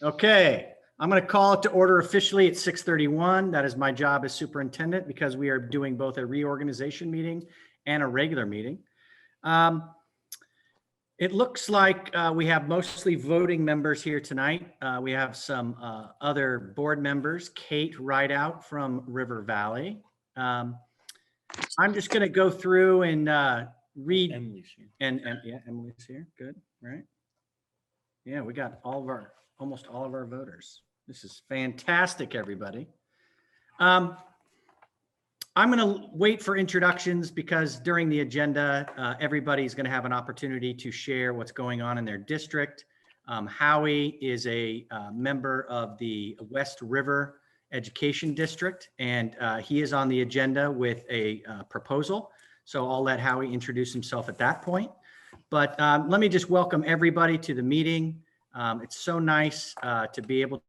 Okay, I'm going to call it to order officially at 6:31. That is my job as superintendent because we are doing both a reorganization meeting and a regular meeting. It looks like we have mostly voting members here tonight. We have some other board members, Kate Rideout from River Valley. I'm just going to go through and read. Emily's here. And yeah, Emily's here. Good, right? Yeah, we got almost all of our voters. This is fantastic, everybody. I'm going to wait for introductions because during the agenda, everybody's going to have an opportunity to share what's going on in their district. Howie is a member of the West River Education District, and he is on the agenda with a proposal. So I'll let Howie introduce himself at that point. But let me just welcome everybody to the meeting. It's so nice to be able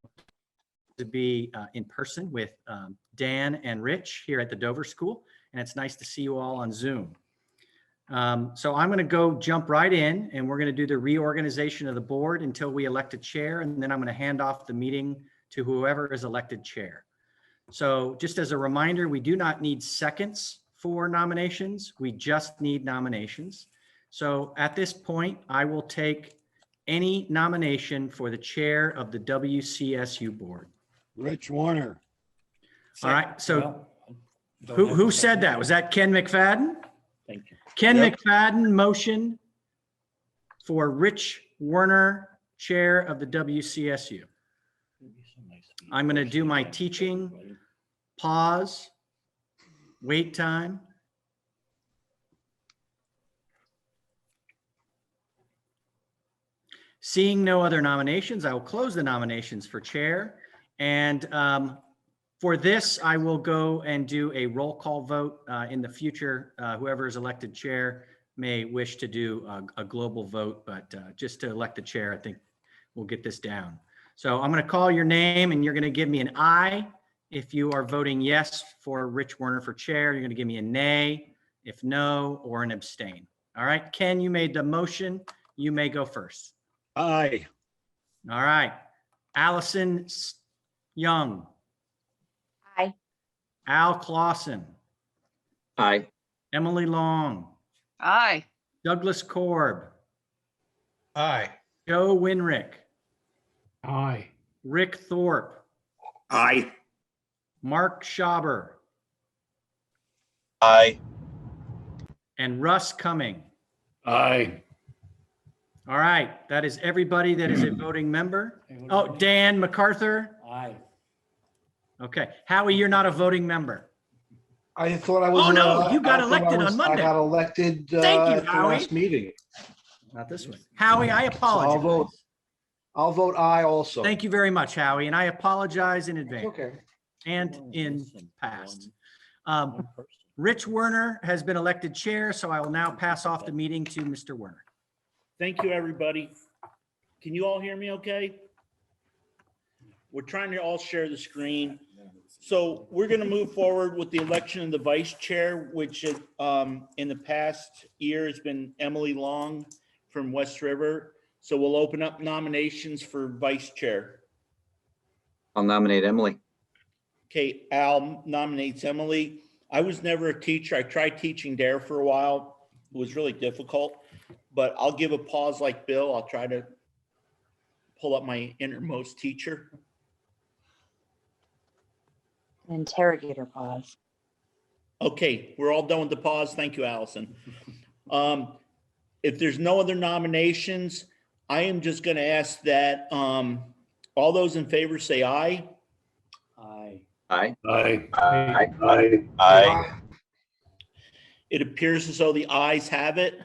to be in person with Dan and Rich here at the Dover School, and it's nice to see you all on Zoom. So I'm going to jump right in, and we're going to do the reorganization of the board until we elect a chair, and then I'm going to hand off the meeting to whoever is elected chair. So just as a reminder, we do not need seconds for nominations. We just need nominations. So at this point, I will take any nomination for the chair of the WCSU board. Rich Warner. All right, so Well, who said that? Was that Ken McFadden? Thank you. Ken Yep. McFadden motion for Rich Werner, chair of the WCSU. I'm going to do my teaching. Pause, wait time. Seeing no other nominations, I will close the nominations for chair. And for this, I will go and do a roll call vote in the future. Whoever is elected chair may wish to do a global vote, but just to elect the chair, I think we'll get this down. So I'm going to call your name and you're going to give me an aye if you are voting yes for Rich Werner for chair. You're going to give me a nay if no, or an abstain. All right, Ken, you made the motion. You may go first. Aye. All right, Allison Young. Aye. Al Clausen. Aye. Emily Long. Aye. Douglas Korb. Aye. Joe Winrick. Aye. Rick Thorpe. Aye. Mark Schaber. Aye. And Russ Cumming. Aye. All right, that is everybody that is a voting member. Oh, Dan MacArthur. Aye. Okay, Howie, you're not a voting member. I thought I was. Oh, no, you got I thought elected I was- on Monday. I got elected Thank you, at the Howie. last meeting. Not this one. Howie, I So apologize. I'll vote aye also. Thank you very much, Howie, and I apologize in advance Okay. and in past. One person. Rich Werner has been elected chair, so I will now pass off the meeting to Mr. Werner. Thank you, everybody. Can you all hear me okay? We're trying to all share the screen. So we're going to move forward with the election of the vice chair, which in the past year has been Emily Long from West River. So we'll open up nominations for vice chair. I'll nominate Emily. Okay, Al nominates Emily. I was never a teacher. I tried teaching DARE for a while. It was really difficult, but I'll give a pause like Bill. I'll try to pull up my innermost teacher. Interrogator pause. Okay, we're all done with the pause. Thank you, Allison. If there's no other nominations, I am just going to ask that all those in favor say aye. Aye. Aye. Aye. Aye. Aye. Aye. It appears as though the ayes have it.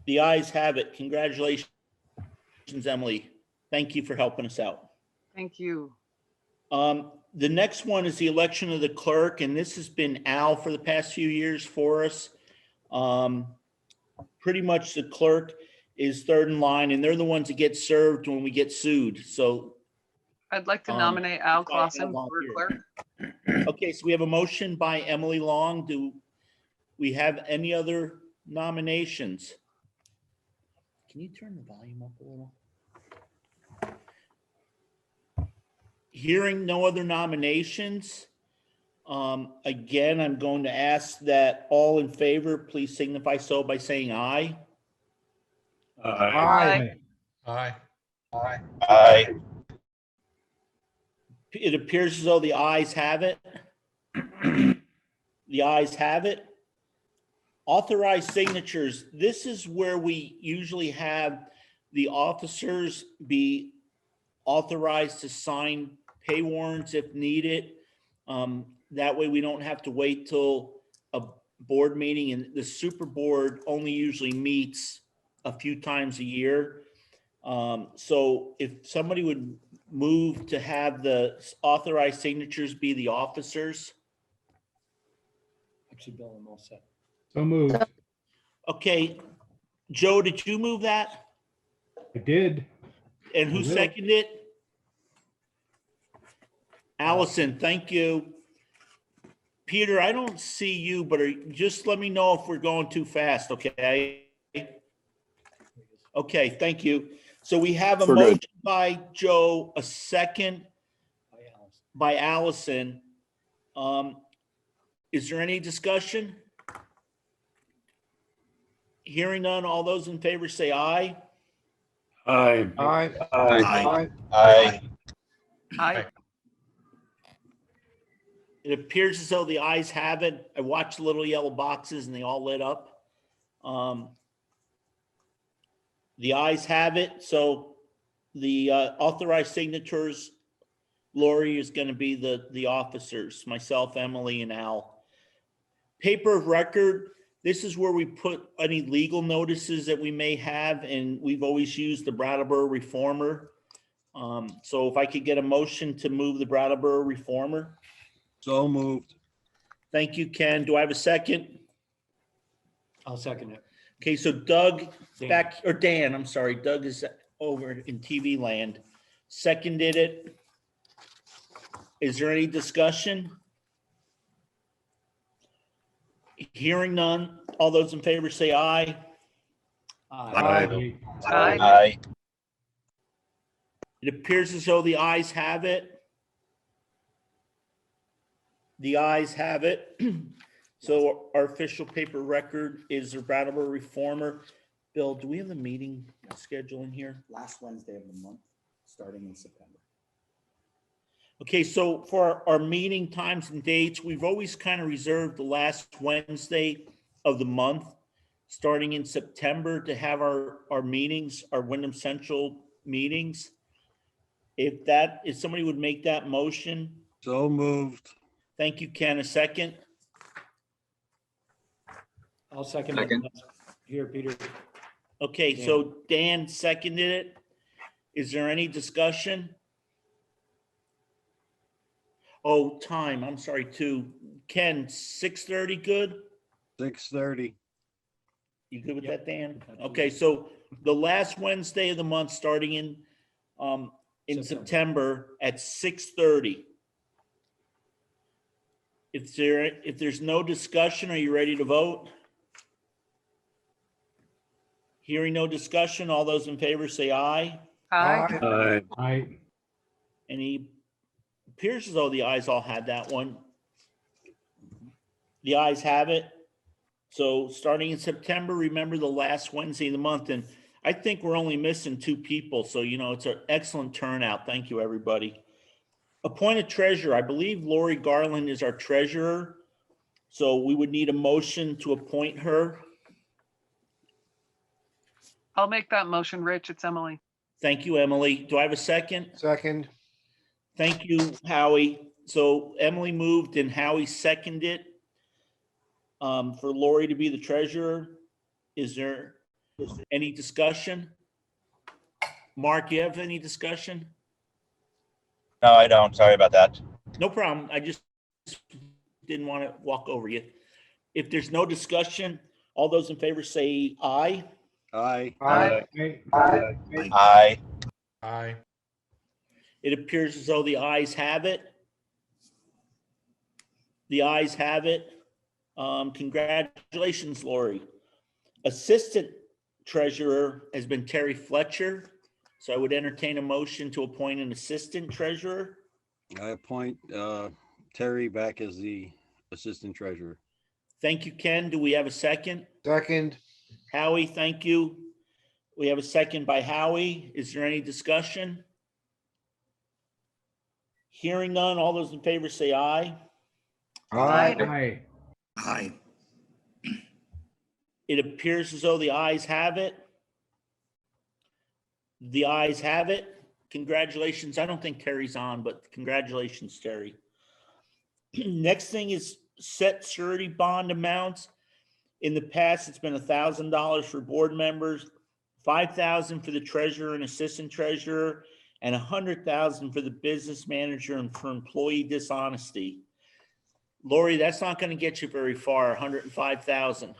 The ayes have it. Congratulations, Emily. Thank you for helping us out. Thank you. The next one is the election of the clerk, and this has been Al for the past few years for us. Pretty much the clerk is third in line, and they're the ones that get served when we get sued. So, I'd like to Um, nominate Al got Al Clausen for volunteer. clerk. okay, so we have a motion by Emily Long. Do we have any other nominations? Can you turn the volume up a little? Hearing no other nominations, again, I'm going to ask that all in favor, please signify so by saying aye. Aye. Aye. Aye. It appears as though the ayes have it. The ayes have it. Authorized signatures. This is where we usually have the officers be authorized to sign pay warrants if needed. That way we don't have to wait till a board meeting, and the super board only usually meets a few times a year. So if somebody would move to have the authorized signatures be the officers. Actually, Bill, I'm all set. So moved. Okay, Joe, did you move that? I did. And who I will. seconded it? Allison, thank you. Peter, I don't see you, but just let me know if we're going too fast, okay? Okay, thank you. So we have a We're good. motion by Joe, a second by Allison. Is there any discussion? Hearing none, all those in favor say aye. Aye. Aye. Aye. Aye. Aye. It appears as though the ayes have it. I watched the little yellow boxes and they all lit up. The ayes have it. So the authorized signatures, Lori is going to be the officers, myself, Emily, and Al. Paper of record. This is where we put any legal notices that we may have, and we've always used the Brattleboro Reformer. So if I could get a motion to move the Brattleboro Reformer. So moved. Thank you, Ken. Do I have a second? I'll second it. Okay, so Doug Dan. back, or Dan, I'm sorry, Doug is over in TV land. Seconded it. Is there any discussion? Hearing none. All those in favor say aye. Aye. Aye. Aye. It appears as though the ayes have it. The ayes have it. So our official paper record is the Brattleboro Reformer. Bill, do we have the meeting schedule in here? Last Wednesday of the month, starting in September. Okay, so for our meeting times and dates, we've always kind of reserved the last Wednesday of the month, starting in September, to have our meetings, our Wyndham Central meetings. If somebody would make that motion, So moved. thank you, Ken. A second? I'll second Second. it. Here, Peter. Okay, so Dan seconded it. Is there any discussion? Oh, time, I'm sorry, too. Ken, 6:30, good? 6:30. You good with Yep. that, Dan? Absolutely. Okay, so the last Wednesday of the month, starting in September at 6:30. If there's no discussion, are you ready to vote? Hearing no discussion, all those in favor say aye. Aye. Aye. Any, appears as though the ayes all had that one. The ayes have it. So starting in September, remember the last Wednesday of the month, and I think we're only missing 2 people. So, it's an excellent turnout. Thank you, everybody. Appointed treasurer. I believe Lori Garland is our treasurer. So we would need a motion to appoint her. I'll make that motion, Rich. It's Emily. Thank you, Emily. Do I have a second? Second. Thank you, Howie. So Emily moved and Howie seconded for Lori to be the treasurer. Is there any discussion? Mark, you have any discussion? No, I don't. Sorry about that. No problem. I just didn't want to walk over you. If there's no discussion, all those in favor say aye. Aye. Aye. Aye. Aye. It appears as though the ayes have it. The ayes have it. Congratulations, Lori. Assistant treasurer has been Terry Fletcher. So I would entertain a motion to appoint an assistant treasurer. I appoint Terry back as the assistant treasurer. Thank you, Ken. Do we have a second? Second. Howie, thank you. We have a second by Howie. Is there any discussion? Hearing none, all those in favor say aye. Aye. Aye. It appears as though the ayes have it. The ayes have it. Congratulations. I don't think Terry's on, but congratulations, Terry. Next thing is set surety bond amounts. In the past, it's been $1,000 for board members, $5,000 for the treasurer and assistant treasurer, and $100,000 for the business manager and for employee dishonesty. Lori, that's not going to get you very far, $105,000.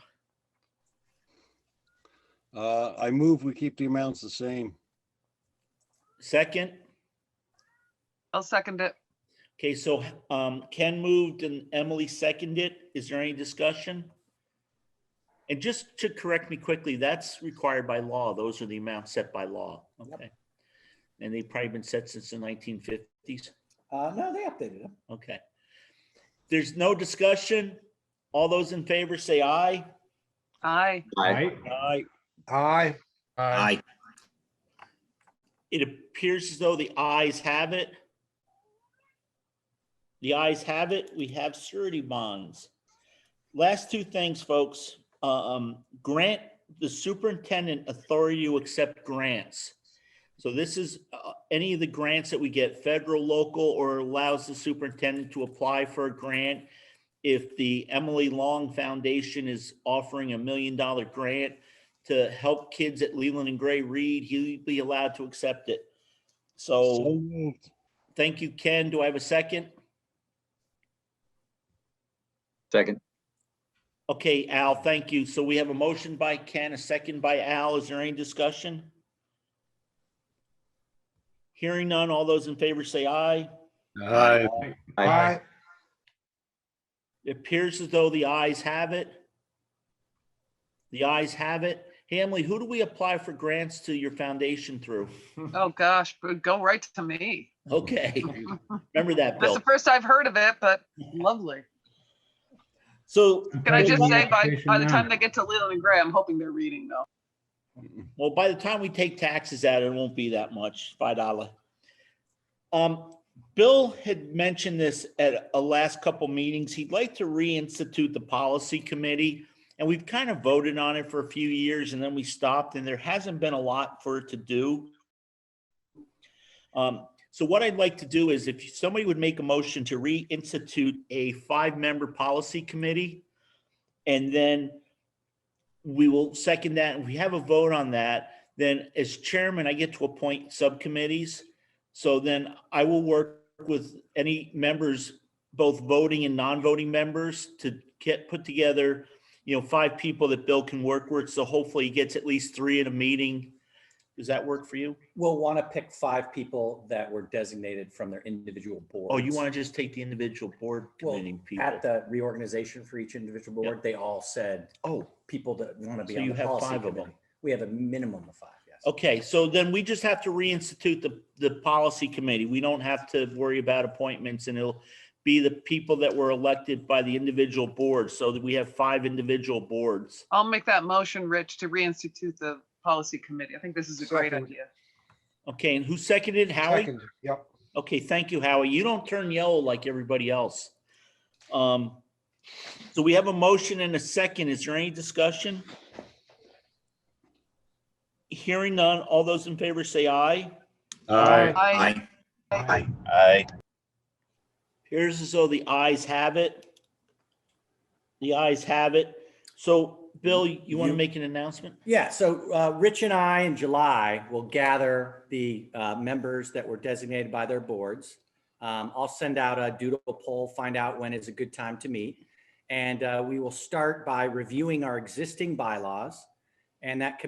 I move we keep the amounts the same. Second? I'll second it. Okay, so Ken moved and Emily seconded. Is there any discussion? And just to correct me quickly, that's required by law. Those are the amounts set by law. Okay. And they've probably been set since the 1950s. No, they updated them. Okay. There's no discussion. All those in favor say aye. Aye. Aye. Aye. Aye. It appears as though the ayes have it. The ayes have it. We have surety bonds. Last two things, folks. Grant the superintendent authority to accept grants. So this is any of the grants that we get, federal, local, or allows the superintendent to apply for a grant. If the Emily Long Foundation is offering $1 million grant to help kids at Leland and Gray read, he'll be allowed to accept it. So Moved. thank you, Ken. Do I have a second? Second. Okay, Al, thank you. So we have a motion by Ken, a second by Al. Is there any discussion? Hearing none, all those in favor say aye. Aye. Aye. It appears as though the ayes have it. The ayes have it. Hey, Emily, who do we apply for grants to your foundation through? Oh, gosh, go right to me. Okay, remember that, That's Bill. the first I've heard of it, but lovely. So, Can I just say, by the time they get to Leland and Gray, I'm hoping they're reading though. well, by the time we take taxes out, it won't be that much, $5. Bill had mentioned this at a last couple meetings. He'd like to reinstitute the policy committee. And we've kind of voted on it for a few years and then we stopped and there hasn't been a lot for it to do. So what I'd like to do is if somebody would make a motion to reinstitute a 5-member policy committee, and then we will second that. And we have a vote on that. Then as chairman, I get to appoint subcommittees. So then I will work with any members, both voting and non-voting members, to put together 5 people that Bill can work with. So hopefully he gets at least 3 at a meeting. Does that work for you? We'll want to pick 5 people that were designated from their individual boards. Oh, you want to just take the individual board Well, committee people? at the reorganization for each individual board, they all said Oh, people that want to be So on you the have policy 5 of them. committee. We have a minimum of 5, yes. okay. So then we just have to reinstitute the policy committee. We don't have to worry about appointments and it'll be the people that were elected by the individual boards so that we have 5 individual boards. I'll make that motion, Rich, to reinstitute the policy committee. I think this is a great Second. idea. Okay, and who seconded? Howie? Second. Yep. Okay, thank you, Howie. You don't turn yellow like everybody else. So we have a motion and a second. Is there any discussion? Hearing none, all those in favor say aye. Aye. Aye. Aye. Appears as though the ayes have it. The ayes have it. So Bill, you want to make an announcement? Yeah, so Rich and I in July will gather the members that were designated by their boards. I'll send out a doodle poll, find out when is a good time to meet. And we will start by reviewing our existing bylaws. And that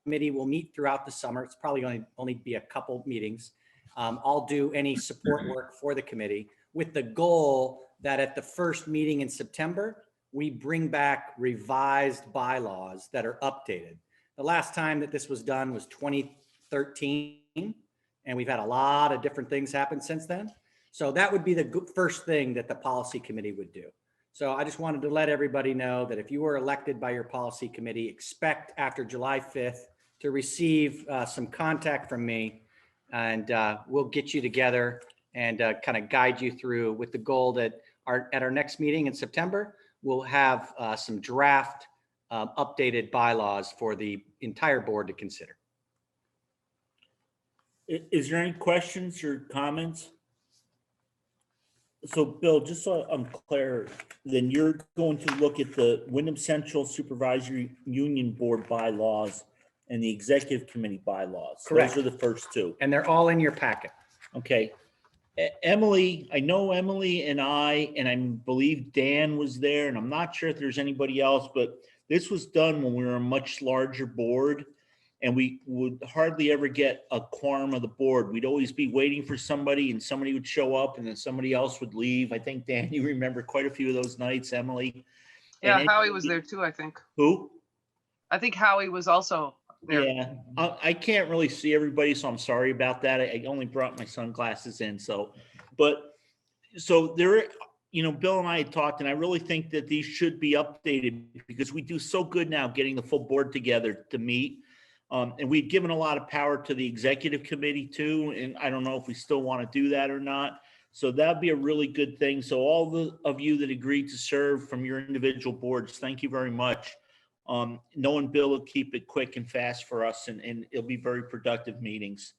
committee will meet throughout the summer. It's probably going to only be a couple meetings. I'll do any support work for the committee with the goal that at the first meeting in September, we bring back revised bylaws that are updated. The last time that this was done was 2013, and we've had a lot of different things happen since then. So that would be the first thing that the policy committee would do. So I just wanted to let everybody know that if you were elected by your policy committee, expect after July 5th to receive some contact from me, and we'll get you together and kind of guide you through with the goal that at our next meeting in September, we'll have some draft updated bylaws for the entire board to consider. Is there any questions or comments? So Bill, just so I'm clear, then you're going to look at the Wyndham Central Supervisory Union Board bylaws and the Executive Committee bylaws. Correct. Those are the first two. And they're all in your packet. Okay. Emily, I know Emily and I believe Dan was there, and I'm not sure if there's anybody else, but this was done when we were a much larger board, and we would hardly ever get a quorum of the board. We'd always be waiting for somebody, and somebody would show up, and then somebody else would leave. I think, Dan, you remember quite a few of those nights, Emily. Yeah, And Howie was there too, I think. Who? I think Howie was also there. Yeah, I can't really see everybody, so I'm sorry about that. I only brought my sunglasses in, so there, you know, Bill and I had talked, and I really think that these should be updated because we do so good now getting the full board together to meet. And we've given a lot of power to the executive committee too, and I don't know if we still want to do that or not. So that'd be a really good thing. So all of you that agreed to serve from your individual boards, thank you very much. Knowing Bill will keep it quick and fast for us, and it'll be very productive meetings.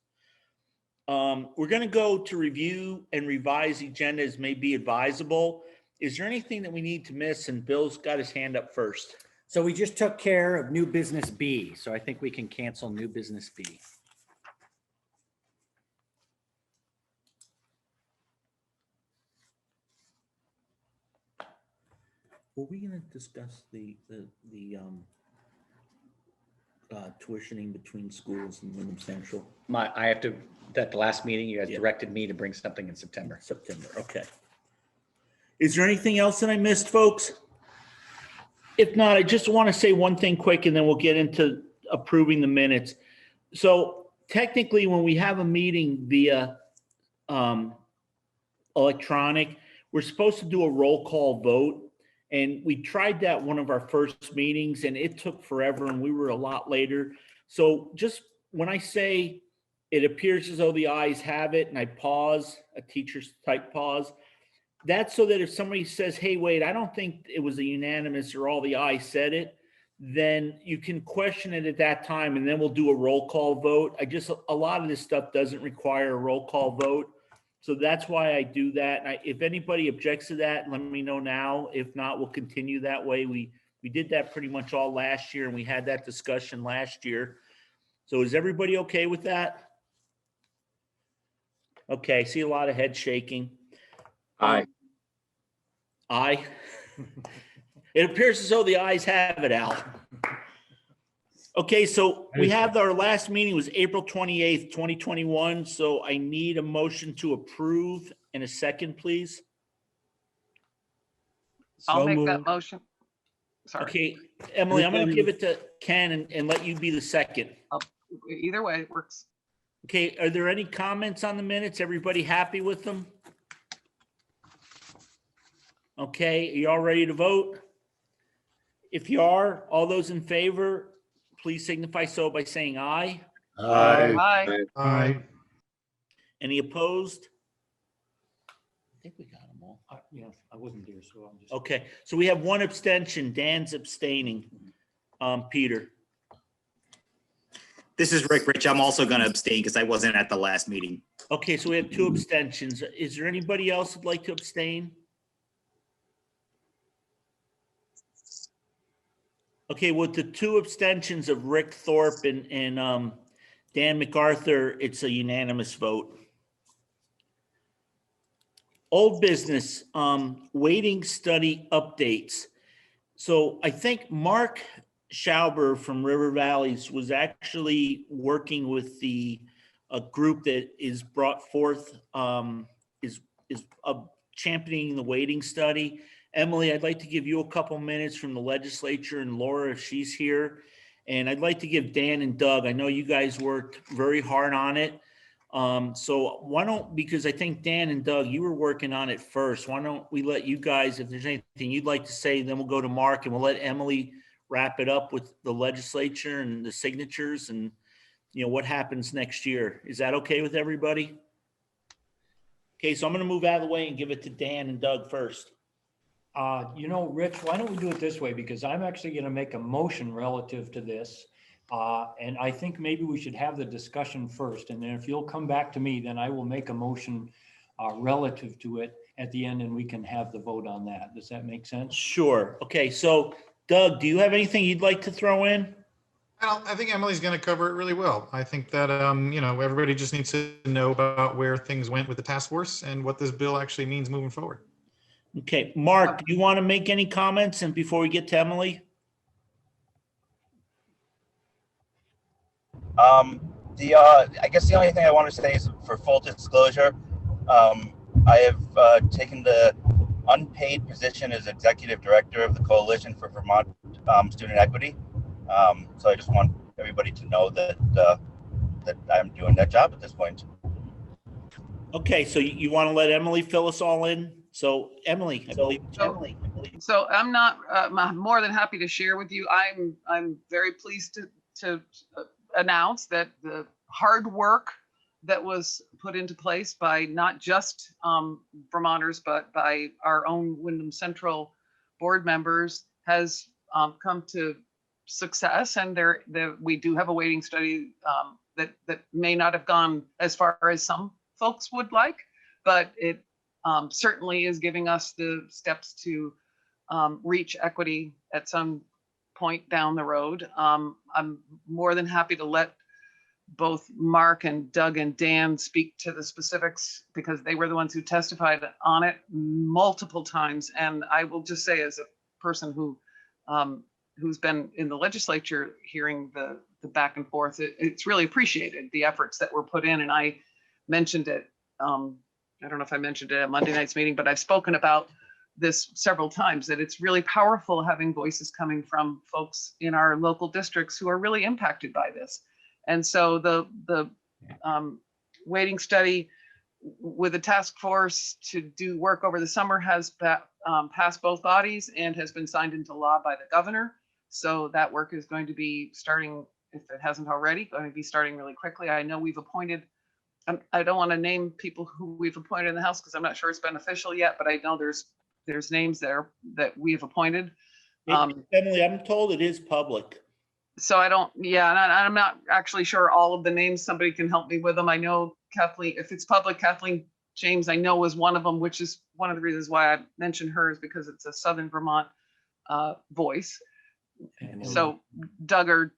We're going to go to review and revise the agenda as may be advisable. Is there anything that we need to miss? And Bill's got his hand up first. So we just took care of new business B. So I think we can cancel new business B. Were we going to discuss the tuitioning between schools and Wyndham Central? I have to, at the last meeting, you guys Yeah. directed me to bring something in September. September, okay. Is there anything else that I missed, folks? If not, I just want to say one thing quick and then we'll get into approving the minutes. So technically, when we have a meeting via electronic, we're supposed to do a roll call vote. And we tried that one of our first meetings and it took forever and we were a lot later. So just when I say it appears as though the ayes have it and I pause, a teacher's type pause, that's so that if somebody says, hey, wait, I don't think it was a unanimous or all the ayes said it, then you can question it at that time and then we'll do a roll call vote. A lot of this stuff doesn't require a roll call vote. So that's why I do that. And if anybody objects to that, let me know now. If not, we'll continue that way. We did that pretty much all last year and we had that discussion last year. So is everybody okay with that? Okay, I see a lot of head shaking. Aye. Aye. It appears as though the ayes have it, Al. Okay, so we have our last meeting was April 28th, 2021. So I need a motion to approve in a second, please. I'll make that motion. Sorry, Okay, Emily, I'm going to give it to Ken and let you be the second. either way, it works. Okay, are there any comments on the minutes? Everybody happy with them? Okay, are you all ready to vote? If you are, all those in favor, please signify so by saying aye. Aye. Aye. Any opposed? I think we got them all. Yeah, I wasn't there, so I'm just. Okay, so we have one abstention. Dan's abstaining. Peter. This is Rick. Rich, I'm also going to abstain because I wasn't at the last meeting. Okay, so we have two abstentions. Is there anybody else who'd like to abstain? Okay, with the two abstentions of Rick Thorpe and Dan MacArthur, it's a unanimous vote. Old business, waiting study updates. So I think Mark Schauber from River Valleys was actually working with a group that is brought forth, is championing the waiting study. Emily, I'd like to give you a couple minutes from the legislature and Laura, if she's here. And I'd like to give Dan and Doug, I know you guys worked very hard on it. So why don't, because I think Dan and Doug, you were working on it first. Why don't we let you guys, if there's anything you'd like to say, then we'll go to Mark and we'll let Emily wrap it up with the legislature and the signatures and, you know, what happens next year. Is that okay with everybody? Okay, so I'm going to move out of the way and give it to Dan and Doug first. You know, Rich, why don't we do it this way? Because I'm actually going to make a motion relative to this. And I think maybe we should have the discussion first. And then if you'll come back to me, then I will make a motion relative to it at the end and we can have the vote on that. Does that make sense? Sure. Okay, so Doug, do you have anything you'd like to throw in? I think Emily's going to cover it really well. I think that, everybody just needs to know about where things went with the task force and what this bill actually means moving forward. Okay, Mark, do you want to make any comments and before we get to Emily? I guess the only thing I want to say is for full disclosure, I have taken the unpaid position as executive director of the Coalition for Vermont Student Equity. So I just want everybody to know that that I'm doing that job at this point. Okay, so you want to let Emily fill us all in? So Emily, I believe. So I'm not, I'm more than happy to share with you. I'm very pleased to announce that the hard work that was put into place by not just Vermonters, but by our own Wyndham Central board members has come to success. And we do have a waiting study that may not have gone as far as some folks would like, but it certainly is giving us the steps to reach equity at some point down the road. I'm more than happy to let both Mark and Doug and Dan speak to the specifics because they were the ones who testified on it multiple times. And I will just say, as a person who's been in the legislature hearing the back and forth, it's really appreciated, the efforts that were put in. And I mentioned it, I don't know if I mentioned it at Monday night's meeting, but I've spoken about this several times, that it's really powerful having voices coming from folks in our local districts who are really impacted by this. And so the waiting study with a task force to do work over the summer has passed both bodies and has been signed into law by the governor. So that work is going to be starting, if it hasn't already, going to be starting really quickly. I know we've appointed, I don't want to name people who we've appointed in the House because I'm not sure it's been official yet, but I know there's names there that we've appointed. Emily, I'm told it is public. So I don't, yeah, and I'm not actually sure all of the names. Somebody can help me with them. I know Kathleen, if it's public, Kathleen James, I know was one of them, which is one of the reasons why I mentioned her, is because it's a Southern Vermont voice. So Doug or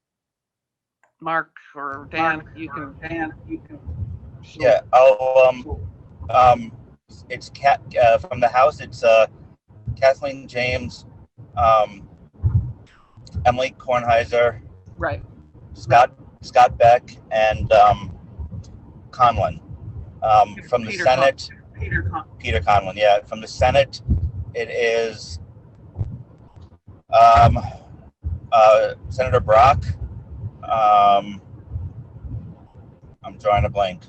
Mark or Dan, you can. Yeah, it's from the House. It's Kathleen James, Emily Kornheiser, right? Scott Beck, and Conlon. From the Senate, Peter Conlon. Yeah, from the Senate, it is Senator Brock. I'm drawing a blank.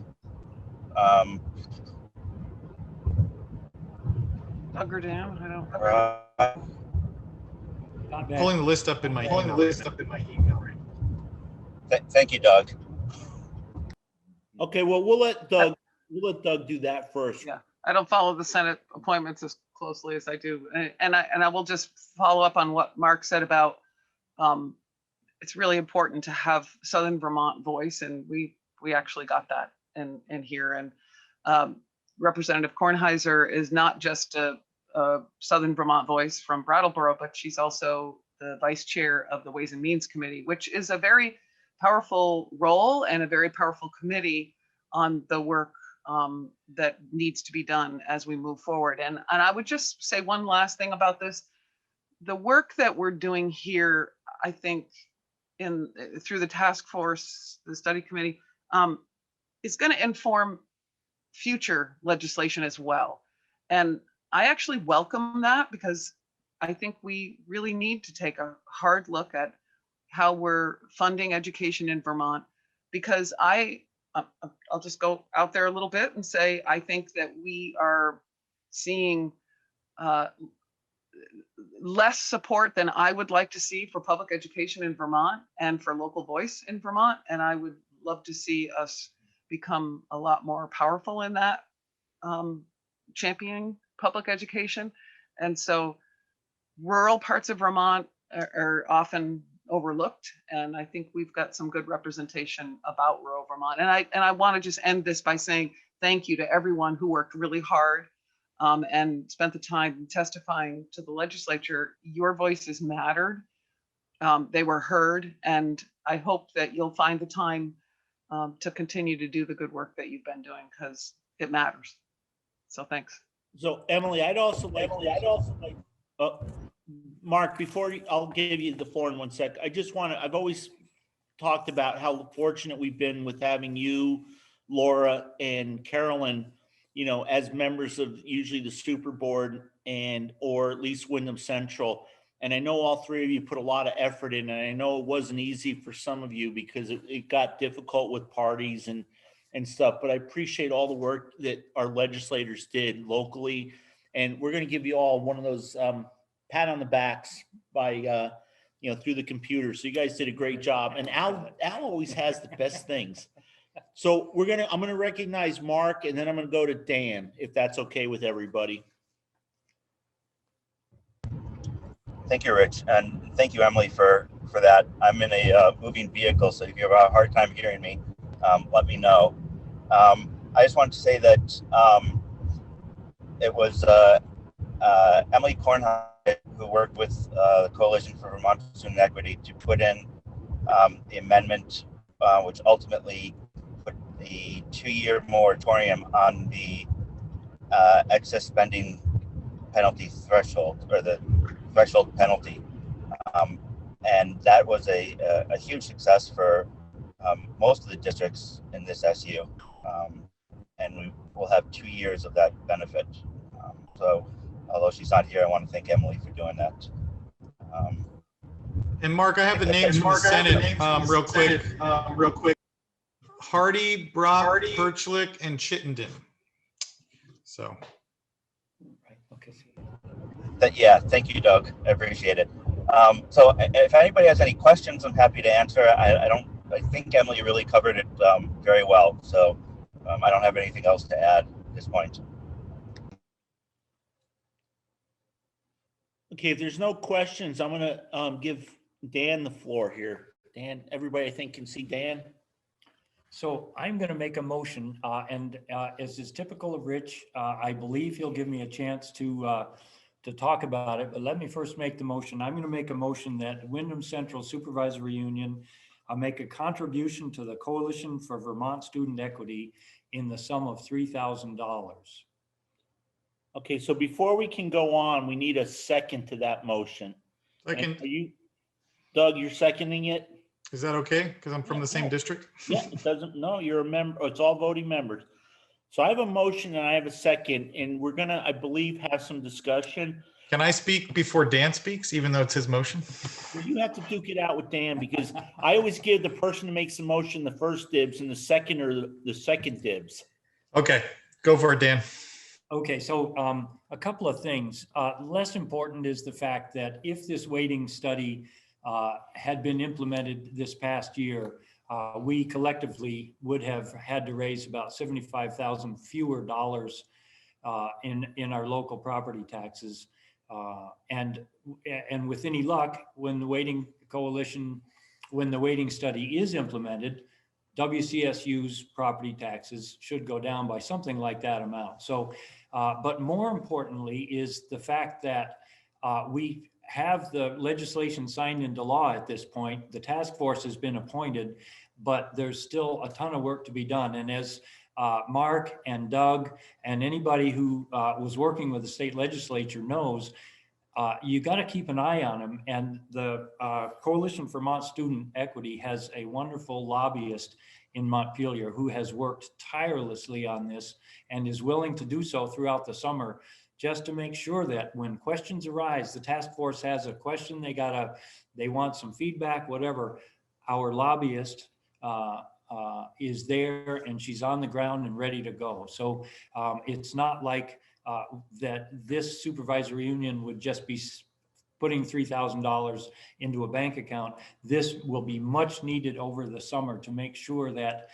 Doug or Dan, I don't. Pulling the list up in my email. Thank you, Doug. Okay, well, we'll let Doug do that first. Yeah, I don't follow the Senate appointments as closely as I do, and I will just follow up on what Mark said about it's really important to have Southern Vermont voice, and we actually got that in here. And Representative Kornheiser is not just a Southern Vermont voice from Brattleboro, but she's also the vice chair of the Ways and Means Committee, which is a very powerful role and a very powerful committee on the work that needs to be done as we move forward. And I would just say one last thing about this. The work that we're doing here, I think, through the task force, the study committee, is going to inform future legislation as well. And I actually welcome that because I think we really need to take a hard look at how we're funding education in Vermont, because I I'll just go out there a little bit and say, I think that we are seeing less support than I would like to see for public education in Vermont and for local voice in Vermont. And I would love to see us become a lot more powerful in that, championing public education. And so rural parts of Vermont are often overlooked. And I think we've got some good representation about rural Vermont. And I want to just end this by saying thank you to everyone who worked really hard and spent the time testifying to the legislature. Your voices mattered. They were heard. And I hope that you'll find the time to continue to do the good work that you've been doing, because it matters. So thanks. So Emily, I'd also like, Mark, I'll give you the floor in 1 sec. I've always talked about how fortunate we've been with having you, Laura, and Carolyn, as members of usually the super board or at least Wyndham Central. And I know all three of you put a lot of effort in, and I know it wasn't easy for some of you because it got difficult with parties and stuff, but I appreciate all the work that our legislators did locally. And we're going to give you all one of those pat on the backs by, through the computer. So you guys did a great job. And Al always has the best things. So I'm going to recognize Mark, and then I'm going to go to Dan, if that's okay with everybody. Thank you, Rich, and thank you, Emily, for that. I'm in a moving vehicle, so if you have a hard time hearing me, let me know. I just want to say that it was Emily Kornheit who worked with the Coalition for Vermont Student Equity to put in the amendment, which ultimately put the 2-year moratorium on the excess spending penalty threshold, or the threshold penalty. And that was a huge success for most of the districts in this SU. And we will have 2 years of that benefit. So although she's not here, I want to thank Emily for doing that. And Mark, I have the names from the Senate real quick. Hardy, Brock, Perchlik, and Chittenden. So. Yeah, thank you, Doug. I appreciate it. So if anybody has any questions, I'm happy to answer. I think Emily really covered it very well. So I don't have anything else to add at this point. Okay, if there's no questions, I'm going to give Dan the floor here. Dan, everybody I think can see Dan. So I'm going to make a motion, and as is typical of Rich, I believe he'll give me a chance to talk about it, but let me first make the motion. I'm going to make a motion that Wyndham Central Supervisory Union make a contribution to the Coalition for Vermont Student Equity in the sum of $3,000. Okay, so before we can go on, we need a second to that motion. Second. Doug, you're seconding it? Is that okay? Because I'm from the same district? Yeah, it doesn't, no, you're a member, it's all voting members. So I have a motion and I have a second, and we're gonna, I believe, have some discussion. Can I speak before Dan speaks, even though it's his motion? You have to duke it out with Dan, because I always give the person who makes the motion the first dibs and the second or the second dibs. Okay, go for it, Dan. Okay, so a couple of things. Less important is the fact that if this weighting study had been implemented this past year, we collectively would have had to raise about $75,000 fewer dollars in our local property taxes. And with any luck, when the weighting study is implemented, WCSU's property taxes should go down by something like that amount. So, but more importantly is the fact that we have the legislation signed into law at this point. The task force has been appointed, but there's still a ton of work to be done. And as Mark and Doug and anybody who was working with the state legislature knows, you got to keep an eye on them. And the Coalition for Vermont Student Equity has a wonderful lobbyist in Montpelier who has worked tirelessly on this and is willing to do so throughout the summer, just to make sure that when questions arise, the task force has a question, they want some feedback, whatever, our lobbyist is there and she's on the ground and ready to go. So it's not like that this supervisory union would just be putting $3,000 into a bank account. This will be much needed over the summer to make sure that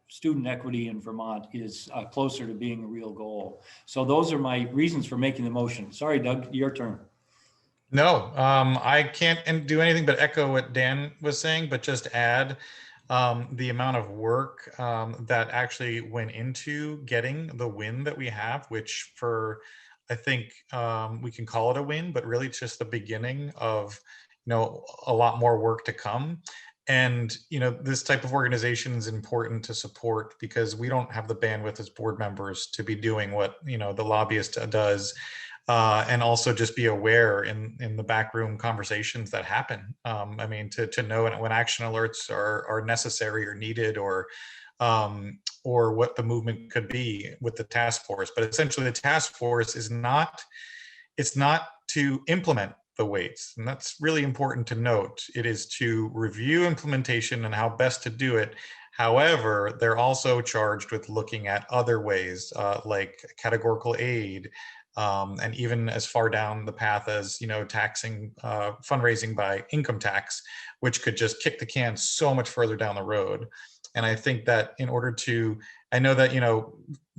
student equity in Vermont is closer to being a real goal. So those are my reasons for making the motion. Sorry, Doug, your turn. No, I can't do anything but echo what Dan was saying, but just add the amount of work that actually went into getting the win that we have, which for, I think we can call it a win, but really it's just the beginning of, a lot more work to come. And, this type of organization is important to support because we don't have the bandwidth as board members to be doing what, the lobbyist does. And also just be aware in the backroom conversations that happen. To know when action alerts are necessary or needed, or what the movement could be with the task force. But essentially the task force is not to implement the weights. And that's really important to note. It is to review implementation and how best to do it. However, they're also charged with looking at other ways like categorical aid, and even as far down the path as, taxing, fundraising by income tax, which could just kick the can so much further down the road. And I think that in order to, I know that,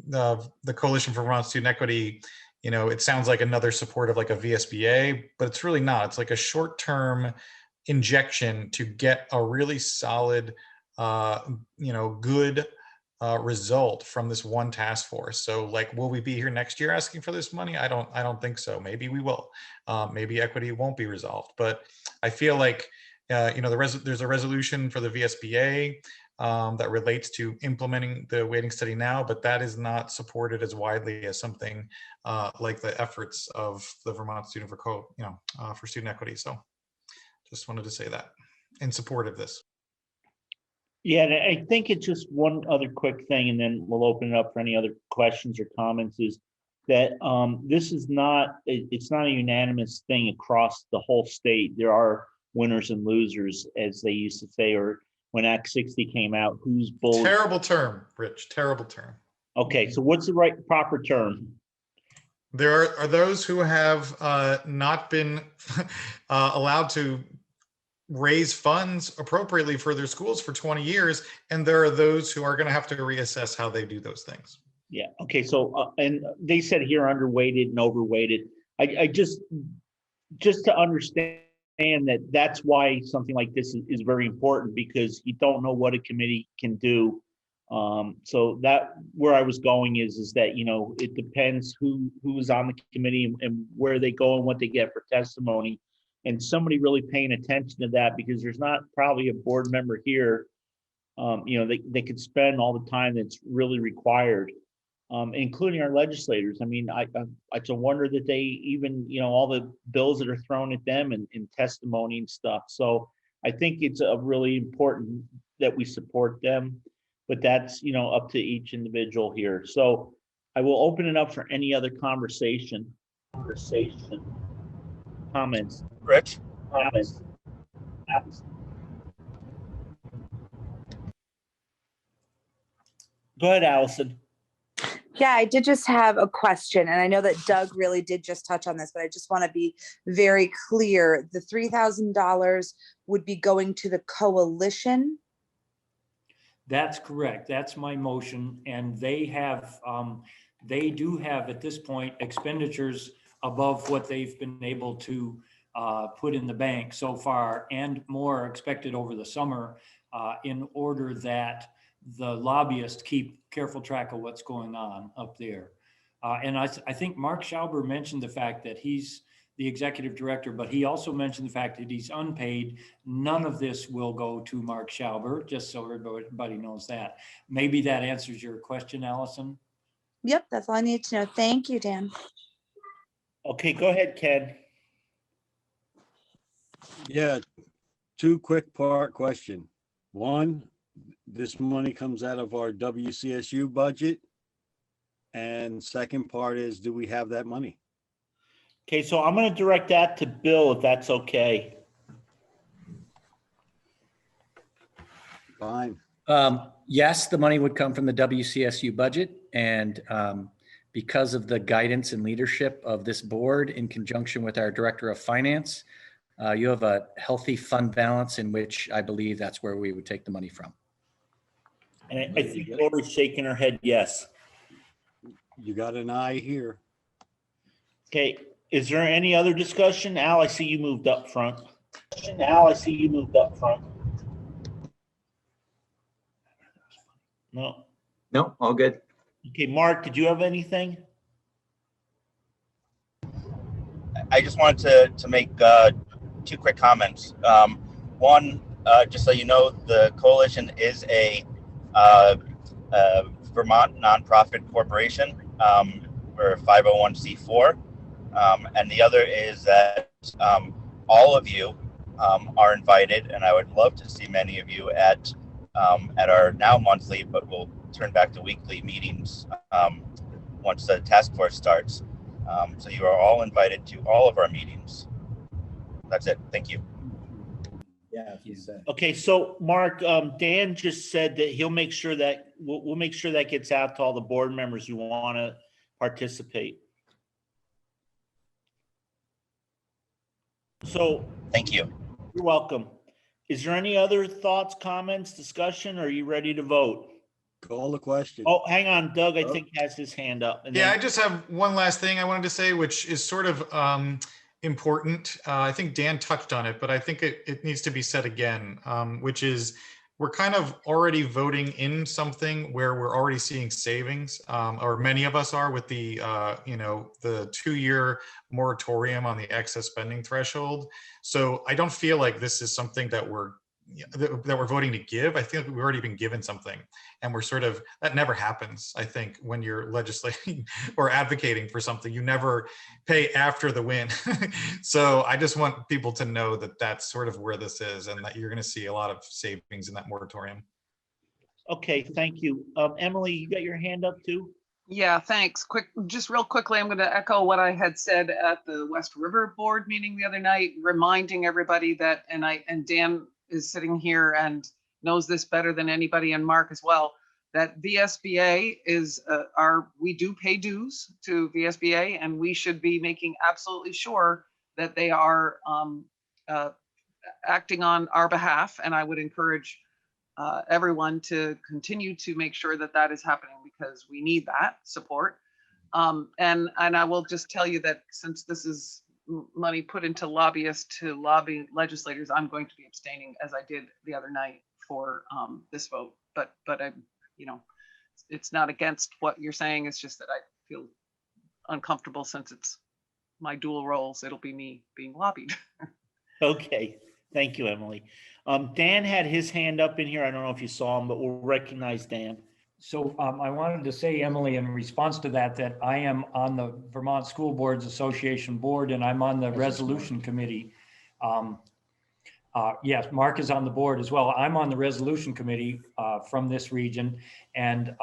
the Coalition for Vermont Student Equity, it sounds like another support of like a VSBA, but it's really not. It's like a short-term injection to get a really solid, good result from this one task force. So like, will we be here next year asking for this money? I don't think so. Maybe we will. Maybe equity won't be resolved, but I feel like, there's a resolution for the VSBA that relates to implementing the weighting study now, but that is not supported as widely as something like the efforts of the Vermont Student for Student Equity. So just wanted to say that in support of this. Yeah, and I think it's just one other quick thing, and then we'll open it up for any other questions or comments, is that this is not, it's not a unanimous thing across the whole state. There are winners and losers, as they used to say, or when Act 60 came out, who's bulls. Terrible term, Rich, terrible term. Okay, so what's the proper term? There are those who have not been allowed to raise funds appropriately for their schools for 20 years. And there are those who are going to have to reassess how they do those things. Yeah. Okay. So, and they said here underweighted and overweighted. I just to understand that that's why something like this is very important, because you don't know what a committee can do. So that where I was going is that, it depends who is on the committee and where they go and what they get for testimony. And somebody really paying attention to that, because there's not probably a board member here, they could spend all the time that's really required, including our legislators. I mean, it's a wonder that they even, all the bills that are thrown at them and testimony and stuff. So I think it's a really important that we support them, but that's, up to each individual here. So I will open it up for any other conversation. Comments. Rich? Comments. Go ahead, Allison. Yeah, I did just have a question, and I know that Doug really did just touch on this, but I just want to be very clear. The $3,000 would be going to the coalition? That's correct. That's my motion. And they do have at this point expenditures above what they've been able to put in the bank so far, and more expected over the summer, in order that the lobbyists keep careful track of what's going on up there. And I think Mark Schauber mentioned the fact that he's the executive director, but he also mentioned the fact that he's unpaid. None of this will go to Mark Schauber, just so everybody knows that. Maybe that answers your question, Allison. Yep, that's all I need to know. Thank you, Dan. Okay, go ahead, Ken. Yeah, two quick part question. One, this money comes out of our WCSU budget. And second part is, do we have that money? Okay, so I'm going to direct that to Bill, if that's okay. Fine. Yes, the money would come from the WCSU budget, and because of the guidance and leadership of this board in conjunction with our Director of Finance, you have a healthy fund balance in which I believe that's where we would take the money from. And I think Lori's shaking her head yes. You got an eye here. Okay, is there any other discussion? Al, I see you moved up front. Al, I see you moved up front. No. No, all good. Okay, Mark, did you have anything? I just wanted to make two quick comments. One, just so you know, the coalition is a Vermont nonprofit corporation. We're a 501c4. And the other is that all of you are invited, and I would love to see many of you at our now monthly, but we'll turn back to weekly meetings once the task force starts. So you are all invited to all of our meetings. That's it. Thank you. Yeah, you said. Okay, so Mark, Dan just said that he'll make sure that we'll make sure that gets out to all the board members who want to participate. So Thank you. you're welcome. Is there any other thoughts, comments, discussion? Or are you ready to vote? Call the question. Oh, hang on. Doug, I think has his hand up. And Yeah, then- I just have one last thing I wanted to say, which is sort of important. I think Dan touched on it, but I think it needs to be said again, which is we're kind of already voting in something where we're already seeing savings, or many of us are, with the the 2-year moratorium on the excess spending threshold. So I don't feel like this is something that we're voting to give. I think we've already been given something, and we're sort of, that never happens. I think when you're legislating or advocating for something, you never pay after the win. So I just want people to know that that's sort of where this is, and that you're going to see a lot of savings in that moratorium. Okay, thank you. Emily, you got your hand up too? Yeah, thanks. Just real quickly, I'm going to echo what I had said at the West River Board meeting the other night, reminding everybody that, and Dan is sitting here and knows this better than anybody, and Mark as well, that VSBA is we do pay dues to VSBA, and we should be making absolutely sure that they are acting on our behalf. And I would encourage everyone to continue to make sure that that is happening, because we need that support. And I will just tell you that since this is money put into lobbyists to lobby legislators, I'm going to be abstaining, as I did the other night, for this vote. But I, it's not against what you're saying. It's just that I feel uncomfortable since it's my dual roles. It'll be me being lobbied. Okay, thank you, Emily. Dan had his hand up in here. I don't know if you saw him, but we'll recognize Dan. So I wanted to say, Emily, in response to that I am on the Vermont School Boards Association board, and I'm on the resolution committee. Yes, Mark is on the board as well. I'm on the resolution committee from this region, and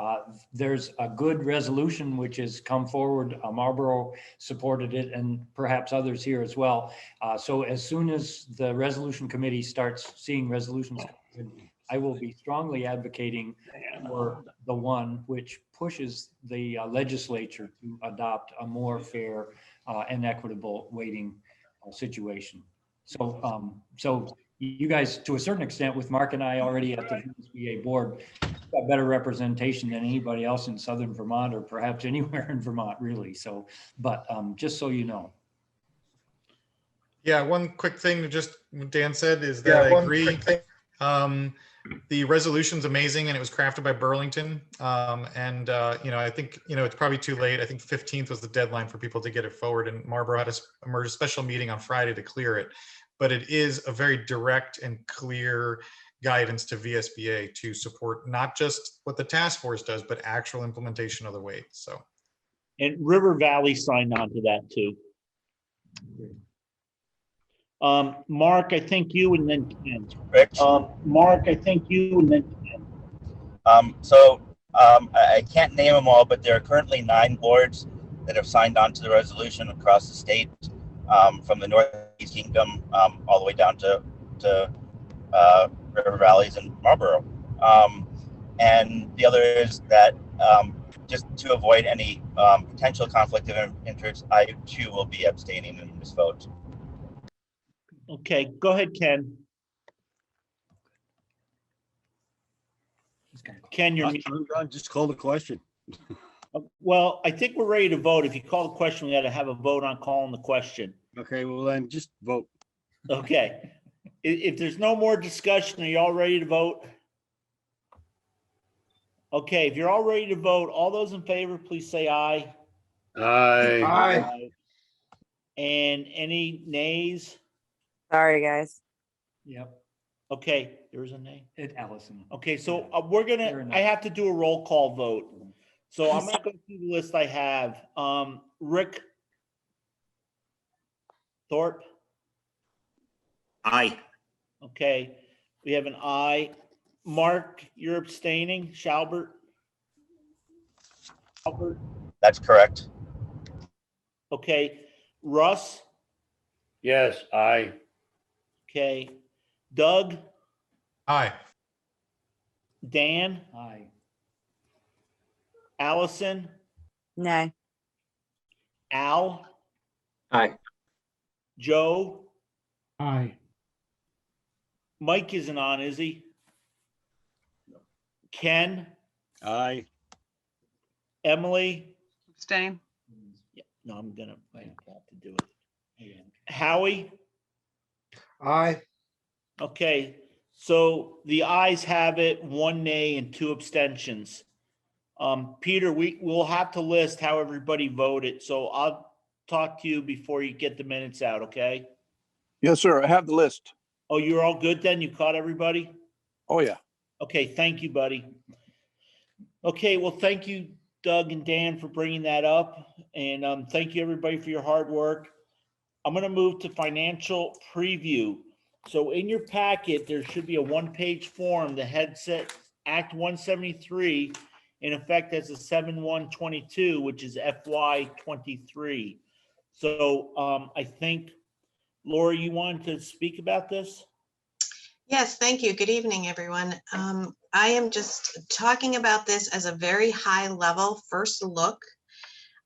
there's a good resolution which has come forward. Marlboro supported it, and perhaps others here as well. So as soon as the resolution committee starts seeing resolutions, I will be strongly advocating for the one which pushes the legislature to adopt a more fair and equitable weighting situation. So, so you guys, to a certain extent, with Mark and I already at the VSBA board, got better representation than anybody else in Southern Vermont, or perhaps anywhere in Vermont, really. So, but just so you know. Yeah, one quick thing, just what Dan said is that I agree. The resolution's amazing, and it was crafted by Burlington. I think, it's probably too late. I think 15th was the deadline for people to get it forward, and Marlboro had a special meeting on Friday to clear it. But it is a very direct and clear guidance to VSBA to support not just what the task force does, but actual implementation of the weight. So, and River Valley signed on to that too. Mark, I think you, and then Ken. Rich? Mark, I think you, and then Ken. I can't name them all, but there are currently 9 boards that have signed on to the resolution across the state, from the Northeast Kingdom all the way down to River Valleys and Marlboro. And the other is that just to avoid any potential conflict of interest, I too will be abstaining in this vote. Okay, go ahead, Ken. Ken, you're, I'm done. Just call the question. well, I think we're ready to vote. If you call the question, we got to have a vote on calling the question. Okay, well then just vote. Okay. If there's no more discussion, are you all ready to vote? Okay, if you're all ready to vote, all those in favor, please say aye. Aye. Aye. And any nays? Sorry, guys. Yep, Okay, there is a nay. Allison. Okay, so Fair I enough. have to do a roll call vote. So I'm gonna go through the list I have. Rick Thorpe, Aye. okay, we have an aye. Mark, you're abstaining, Shalbert? Shalbert, That's correct. okay, Russ, Yes, aye. okay, Doug, Aye. Dan, Aye. Allison, Nay. Al, Aye. Joe, Aye. Mike isn't on, is he? Ken, Aye. Emily, Abstain. yeah, no, I'm gonna have to do it. Howie, Aye. okay, so the ayes have it, 1 nay and 2 abstentions. Peter, we'll have to list how everybody voted, so I'll talk to you before you get the minutes out, okay? Yes, sir. I have the list. Oh, you're all good then? You caught everybody? Oh, yeah. Okay, thank you, buddy. Okay, well, thank you, Doug and Dan, for bringing that up. And thank you, everybody, for your hard work. I'm going to move to financial preview. So in your packet, there should be a one-page form. The head set Act 173 in effect as a 7/1/22, which is FY 23. So I think, Laura, you wanted to speak about this? Yes, thank you. Good evening, everyone. I am just talking about this as a very high level first look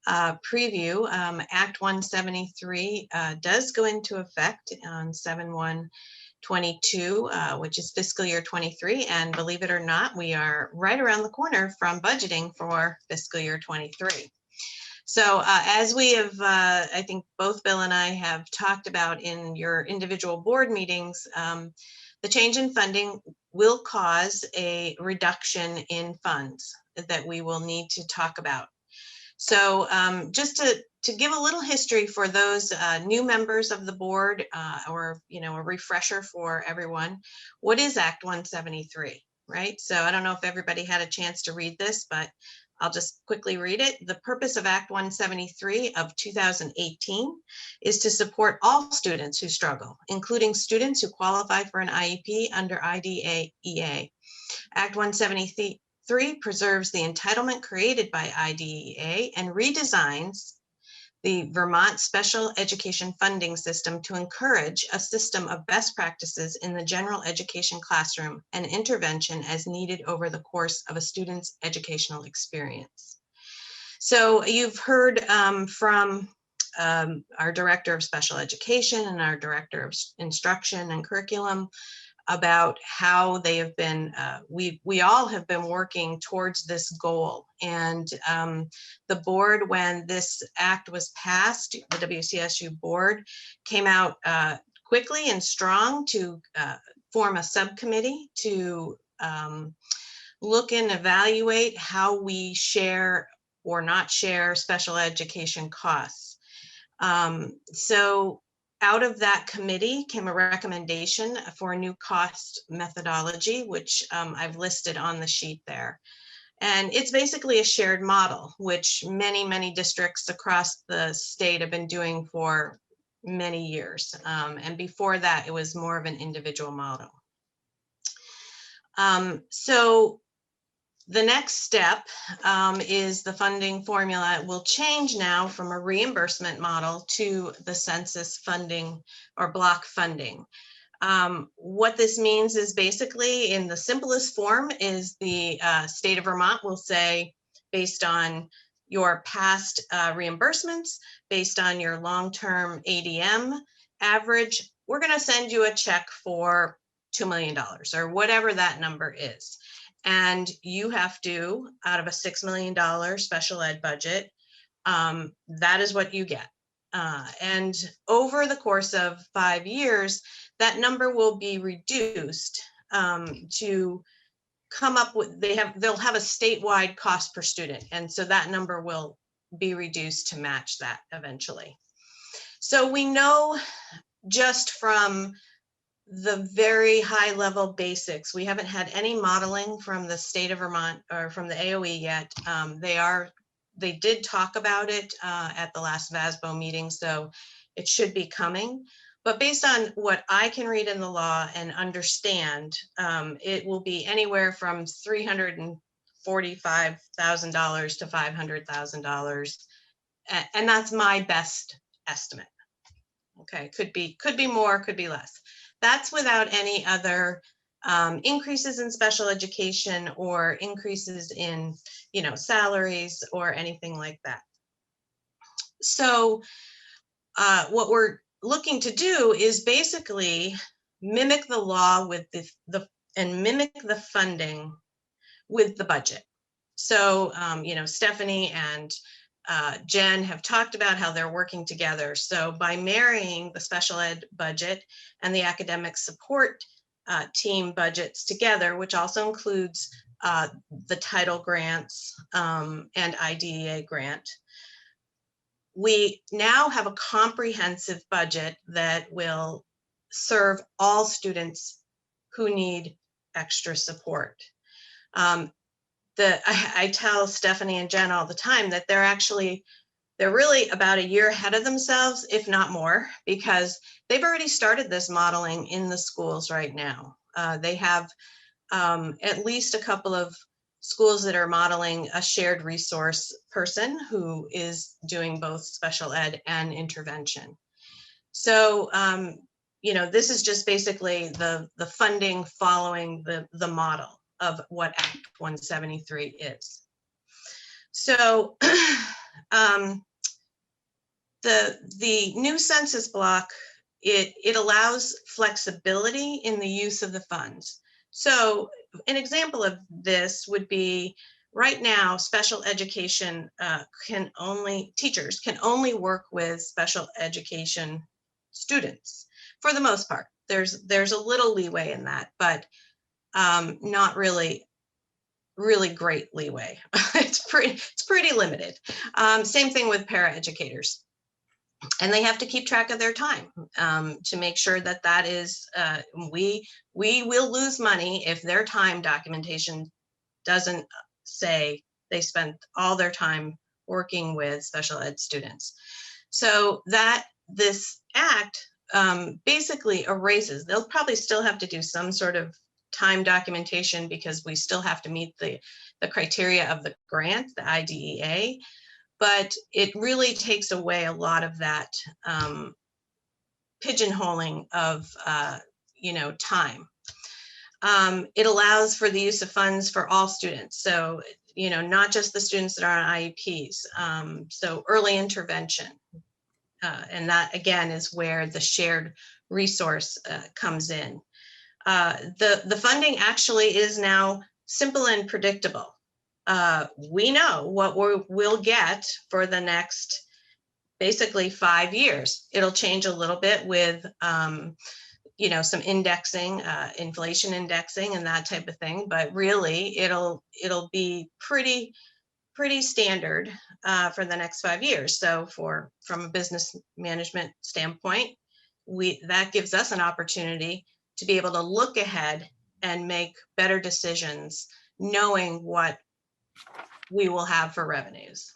preview. Act 173 does go into effect on 7/1/22, which is fiscal year 23. And believe it or not, we are right around the corner from budgeting for fiscal year 23. So as we have, I think both Bill and I have talked about in your individual board meetings, the change in funding will cause a reduction in funds that we will need to talk about. So just to give a little history for those new members of the board, or a refresher for everyone, what is Act 173, right? So I don't know if everybody had a chance to read this, but I'll just quickly read it. The purpose of Act 173 of 2018 is to support all students who struggle, including students who qualify for an IEP under IDEA. Act 173 preserves the entitlement created by IDEA and redesigns the Vermont Special Education Funding System to encourage a system of best practices in the general education classroom and intervention as needed over the course of a student's educational experience. So you've heard from our Director of Special Education and our Director of Instruction and Curriculum about how they have been, we all have been working towards this goal. And the board, when this act was passed, the WCSU board came out quickly and strong to form a subcommittee to look and evaluate how we share or not share special education costs. So out of that committee came a recommendation for a new cost methodology, which I've listed on the sheet there. And it's basically a shared model, which many, many districts across the state have been doing for many years. And before that, it was more of an individual model. So the next step is the funding formula will change now from a reimbursement model to the census funding or block funding. What this means is basically, in the simplest form, is the state of Vermont will say, based on your past reimbursements, based on your long-term ADM average, we're going to send you a check for $2 million or whatever that number is. And you have to, out of a $6 million special ed budget, that is what you get. And over the course of 5 years, that number will be reduced to come up with, they'll have a statewide cost per student. And so that number will be reduced to match that eventually. So we know just from the very high level basics, we haven't had any modeling from the state of Vermont or from the AOE yet. They did talk about it at the last VASBO meeting, so it should be coming. But based on what I can read in the law and understand, it will be anywhere from $345,000 to $500,000. And that's my best estimate. Okay, could be more, could be less. That's without any other increases in special education or increases in, salaries or anything like that. So what we're looking to do is basically mimic the law with and mimic the funding with the budget. So, Stephanie and Jen have talked about how they're working together. So by marrying the special ed budget and the academic support team budgets together, which also includes the title grants and IDEA grant, we now have a comprehensive budget that will serve all students who need extra support. I tell Stephanie and Jen all the time that they're really about a year ahead of themselves, if not more, because they've already started this modeling in the schools right now. They have at least a couple of schools that are modeling a shared resource person who is doing both special ed and intervention. So, this is just basically the funding following the model of what Act 173 is. So the new census block, it allows flexibility in the use of the funds. So an example of this would be right now, special education teachers can only work with special education students for the most part. There's a little leeway in that, but not really great leeway. It's pretty limited. Same thing with paraeducators. And they have to keep track of their time to make sure that is, we will lose money if their time documentation doesn't say they spent all their time working with special ed students. So this act basically erases, they'll probably still have to do some sort of time documentation because we still have to meet the criteria of the grant, the IDEA, but it really takes away a lot of that pigeonholing of time. It allows for the use of funds for all students. So, not just the students that are on IEPs. So early intervention. And that again is where the shared resource comes in. The funding actually is now simple and predictable. We know what we'll get for the next basically 5 years. It'll change a little bit with some indexing, inflation indexing and that type of thing, but really it'll be pretty standard for the next 5 years. So from a business management standpoint, that gives us an opportunity to be able to look ahead and make better decisions, knowing what we will have for revenues.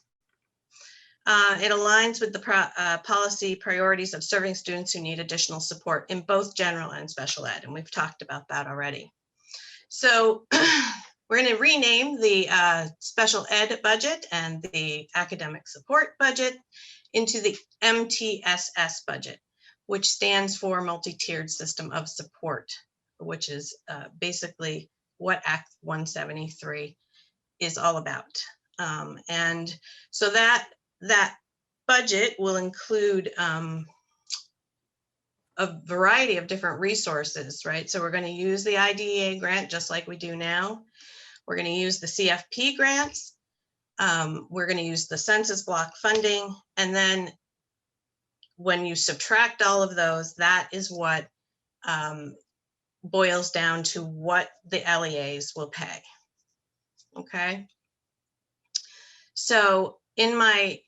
It aligns with the policy priorities of serving students who need additional support in both general and special ed, and we've talked about that already. So we're going to rename the special ed budget and the academic support budget into the MTSS budget. which stands for Multi-Tiered System of Support, which is basically what Act 173 is all about. And so that budget will include a variety of different resources, right? So we're going to use the IDEA grant just like we do now. We're going to use the CFP grants. We're going to use the census block funding. And then when you subtract all of those, that is what boils down to what the LEAs will pay. Okay. So in my,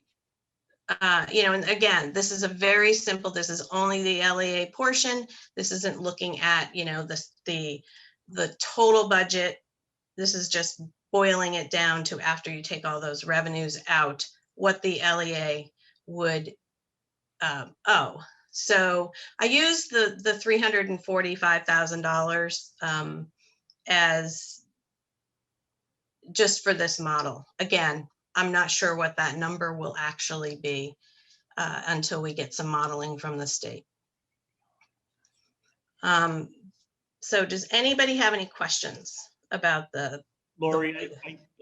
and again, this is a very simple, this is only the LEA portion. This isn't looking at, the total budget. This is just boiling it down to, after you take all those revenues out, what the LEA would owe. So I used the $345,000 as just for this model. Again, I'm not sure what that number will actually be until we get some modeling from the state. So does anybody have any questions about the? Lori,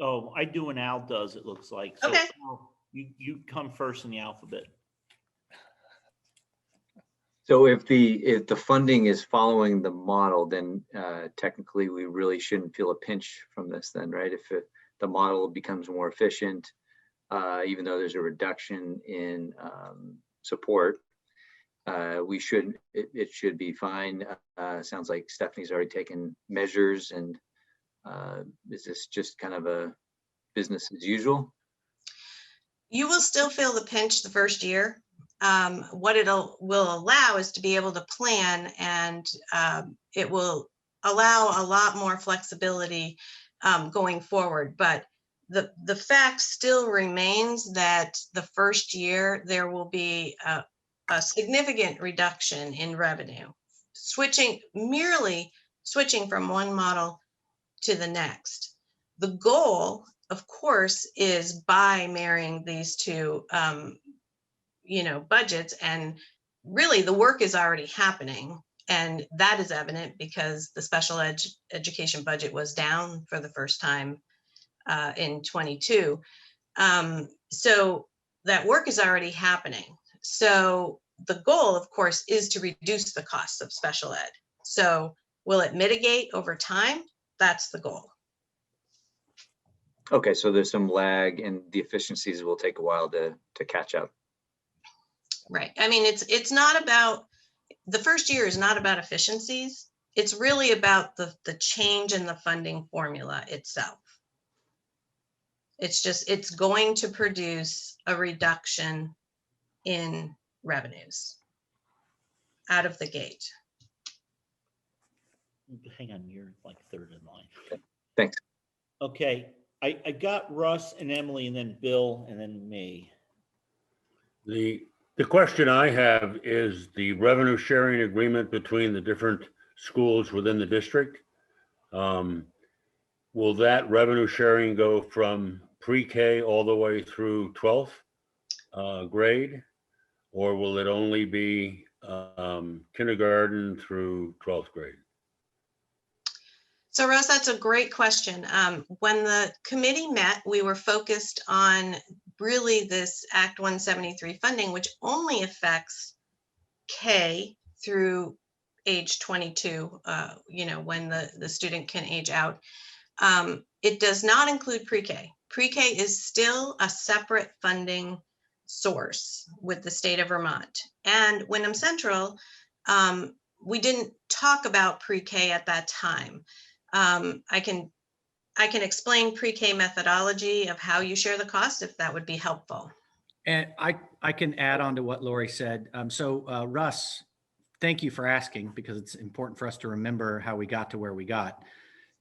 I do and Al does, it looks like. So okay. Al, you come first in the alphabet. So if the funding is following the model, then technically we really shouldn't feel a pinch from this then, right? If the model becomes more efficient, even though there's a reduction in support, it should be fine. Sounds like Stephanie's already taken measures, and is this just kind of a business as usual? You will still feel the pinch the first year. What will allow is to be able to plan, and it will allow a lot more flexibility going forward. But the fact still remains that the first year there will be a significant reduction in revenue, merely switching from one model to the next. The goal, of course, is by marrying these two budgets, and really the work is already happening, and that is evident because the special education budget was down for the first time in 22. So that work is already happening. So the goal, of course, is to reduce the costs of special ed. So will it mitigate over time? That's the goal. Okay, so there's some lag, and the efficiencies will take a while to catch up. Right. I mean, it's not about, the first year is not about efficiencies. It's really about the change in the funding formula itself. It's going to produce a reduction in revenues out of the gate. Hang on, you're like third in line. Okay. Thanks. Okay, I got Russ and Emily, and then Bill, and then me. The question I have is the revenue sharing agreement between the different schools within the district. Will that revenue sharing go from pre-K all the way through 12th grade? Or will it only be kindergarten through 12th grade? So Russ, that's a great question. When the committee met, we were focused on really this Act 173 funding, which only affects K through age 22, when the student can age out. It does not include pre-K. Pre-K is still a separate funding source with the state of Vermont. And Wyndham Central, we didn't talk about pre-K at that time. I can explain pre-K methodology of how you share the cost, if that would be helpful. And I can add on to what Lori said. Russ, thank you for asking, because it's important for us to remember how we got to where we got.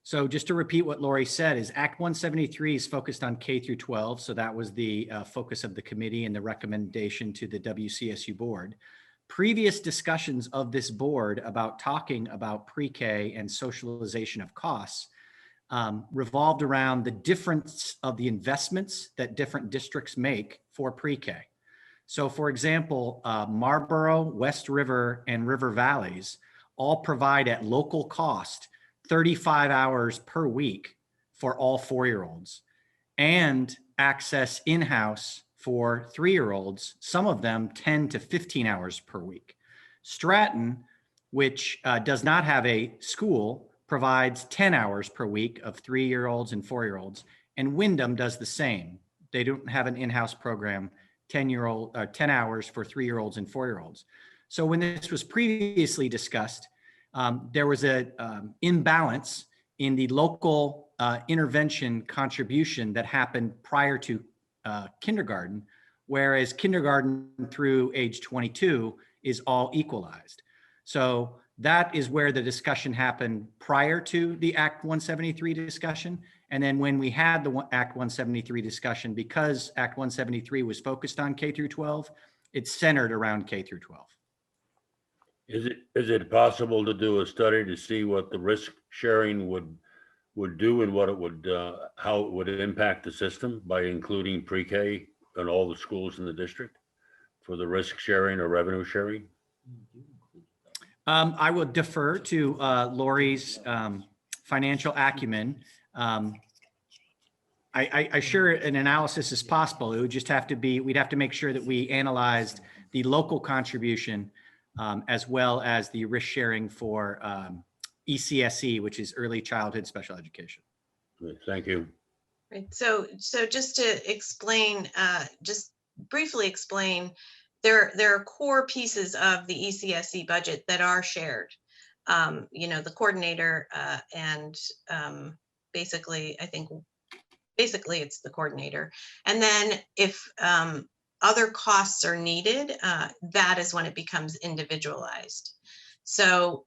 So just to repeat what Lori said, is Act 173 is focused on K through 12. So that was the focus of the committee and the recommendation to the WCSU board. Previous discussions of this board about talking about pre-K and socialization of costs revolved around the difference of the investments that different districts make for pre-K. So for example, Marlboro, West River, and River Valleys all provide at local cost 35 hours per week for all 4-year-olds, and access in-house for 3-year-olds, some of them 10 to 15 hours per week. Stratton, which does not have a school, provides 10 hours per week of 3-year-olds and 4-year-olds, and Wyndham does the same. They don't have an in-house program, 10 hours for 3-year-olds and 4-year-olds. So when this was previously discussed, there was a imbalance in the local intervention contribution that happened prior to kindergarten, whereas kindergarten through age 22 is all equalized. So that is where the discussion happened prior to the Act 173 discussion. And then when we had the Act 173 discussion, because Act 173 was focused on K through 12, it's centered around K through 12. Is it possible to do a study to see what the risk sharing would do and what it would, how it would impact the system by including pre-K in all the schools in the district for the risk sharing or revenue sharing? I would defer to Lori's financial acumen. I sure an analysis is possible. It would just have to be, we'd have to make sure that we analyzed the local contribution as well as the risk sharing for ECSE, which is early childhood special education. Thank you. Right. So just to explain, just briefly explain, there are core pieces of the ECSE budget that are shared. The coordinator and basically it's the coordinator. And then if other costs are needed, that is when it becomes individualized. So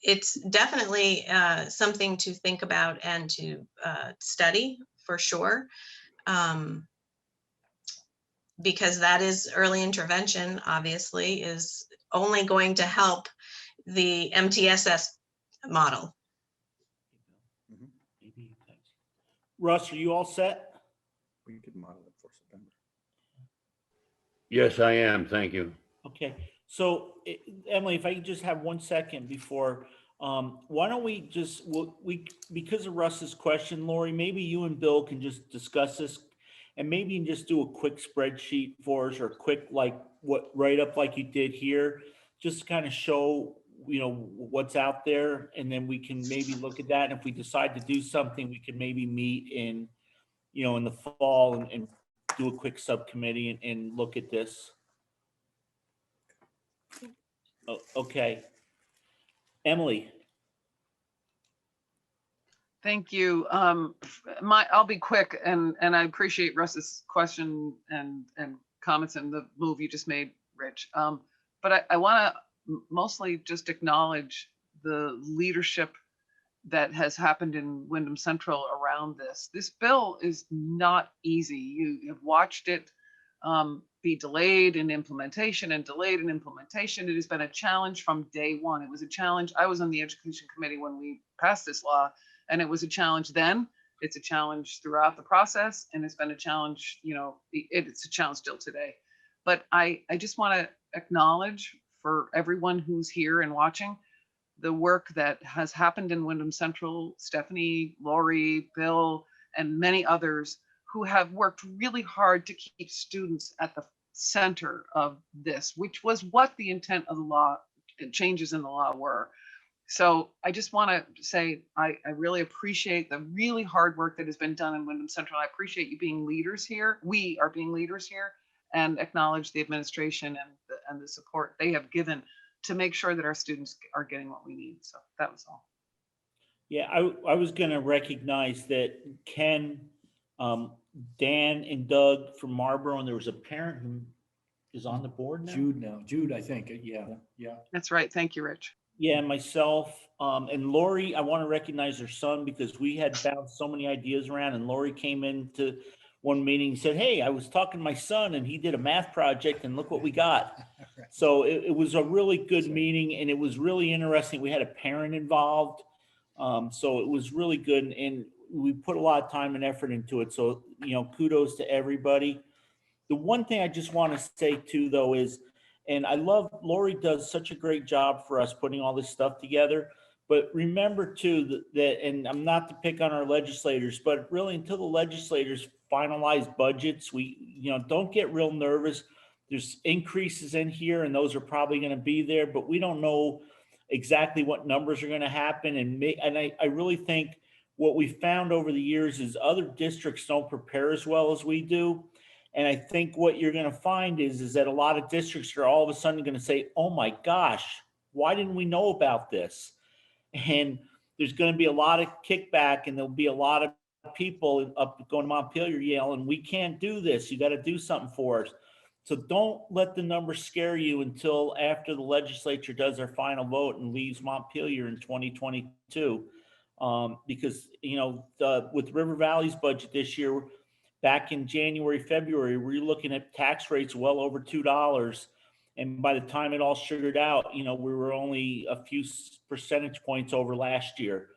it's definitely something to think about and to study for sure. Because that is early intervention, obviously, is only going to help the MTSS model. Russ, are you all set? We could model it for September. Yes, I am. Thank you. Okay, so Emily, if I could just have 1 second before, why don't we just, because of Russ's question, Lori, maybe you and Bill can just discuss this and maybe you can just do a quick spreadsheet for us or a quick write up like you did here, just to kind of show, what's out there. And then we can maybe look at that. And if we decide to do something, we can maybe meet in the fall and do a quick subcommittee and look at this. Oh, okay. Emily. Thank you. I'll be quick, and I appreciate Russ's question and comments and the move you just made, Rich. But I want to mostly just acknowledge the leadership that has happened in Wyndham Central around this. This bill is not easy. You have watched it be delayed in implementation and delayed in implementation. It has been a challenge from day one. It was a challenge. I was on the Education Committee when we passed this law, and it was a challenge then. It's a challenge throughout the process, and it's been a challenge, it's a challenge still today. But I just want to acknowledge for everyone who's here and watching the work that has happened in Wyndham Central, Stephanie, Lori, Bill, and many others who have worked really hard to keep students at the center of this, which was what the intent of the law, changes in the law were. So I just want to say, I really appreciate the really hard work that has been done in Wyndham Central. I appreciate you being leaders here. We are being leaders here, and acknowledge the administration and the support they have given to make sure that our students are getting what we need. So that was all. Yeah, I was going to recognize that Ken, Dan, and Doug from Marlboro, and there was a parent who is on the board now. Jude, I think. Yeah. That's right. Thank you, Rich. Yeah, myself, and Lori, I want to recognize her son because we had bounced so many ideas around, and Lori came into one meeting and said, hey, I was talking to my son and he did a math project and look what we got. So it was a really good meeting, and it was really interesting. We had a parent involved. So it was really good, and we put a lot of time and effort into it. So, kudos to everybody. The one thing I just want to say too, though, is, and I love, Lori does such a great job for us putting all this stuff together. But remember too, that, and I'm not to pick on our legislators, but really until the legislators finalize budgets, don't get real nervous. There's increases in here and those are probably going to be there, but we don't know exactly what numbers are going to happen. And I really think what we found over the years is other districts don't prepare as well as we do. And I think what you're going to find is that a lot of districts are all of a sudden going to say, oh my gosh, why didn't we know about this? And there's going to be a lot of kickback and there'll be a lot of people up going to Montpelier yelling, we can't do this. You got to do something for us. So don't let the numbers scare you until after the legislature does their final vote and leaves Montpelier in 2022. Because, with River Valley's budget this year, back in January, February, we're looking at tax rates well over $2. And by the time it all sugared out, we were only a few percentage points over last year.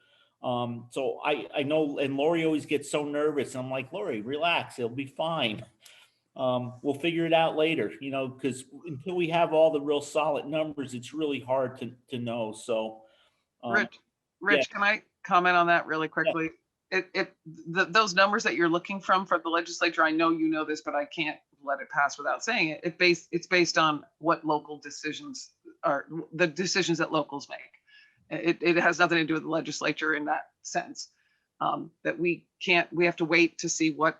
So I know, and Lori always gets so nervous. I'm like, Lori, relax, it'll be fine. We'll figure it out later, because until we have all the real solid numbers, it's really hard to know. So, Rich, can I comment on that really quickly? Those numbers that you're looking for the legislature, I know you know this, but I can't let it pass without saying it. It's based on what local decisions are, the decisions that locals make. It has nothing to do with the legislature in that sense. That we have to wait to see what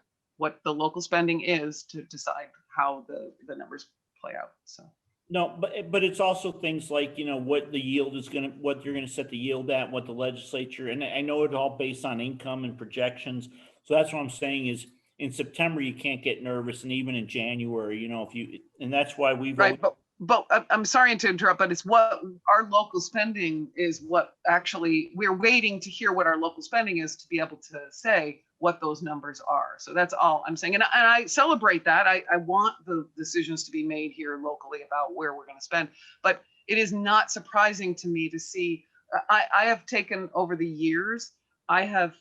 the local spending is to decide how the numbers play out. So. No, but it's also things like, what the yield is what you're going to set the yield at, what the legislature, and I know it's all based on income and projections. So that's what I'm saying is in September, you can't get nervous. And even in January, and that's why we've. Right. But I'm sorry to interrupt, but it's what our local spending is, what actually we're waiting to hear what our local spending is to be able to say what those numbers are. So that's all I'm saying. And I celebrate that. I want the decisions to be made here locally about where we're going to spend. But it is not surprising to me to see, I have taken over the years, I have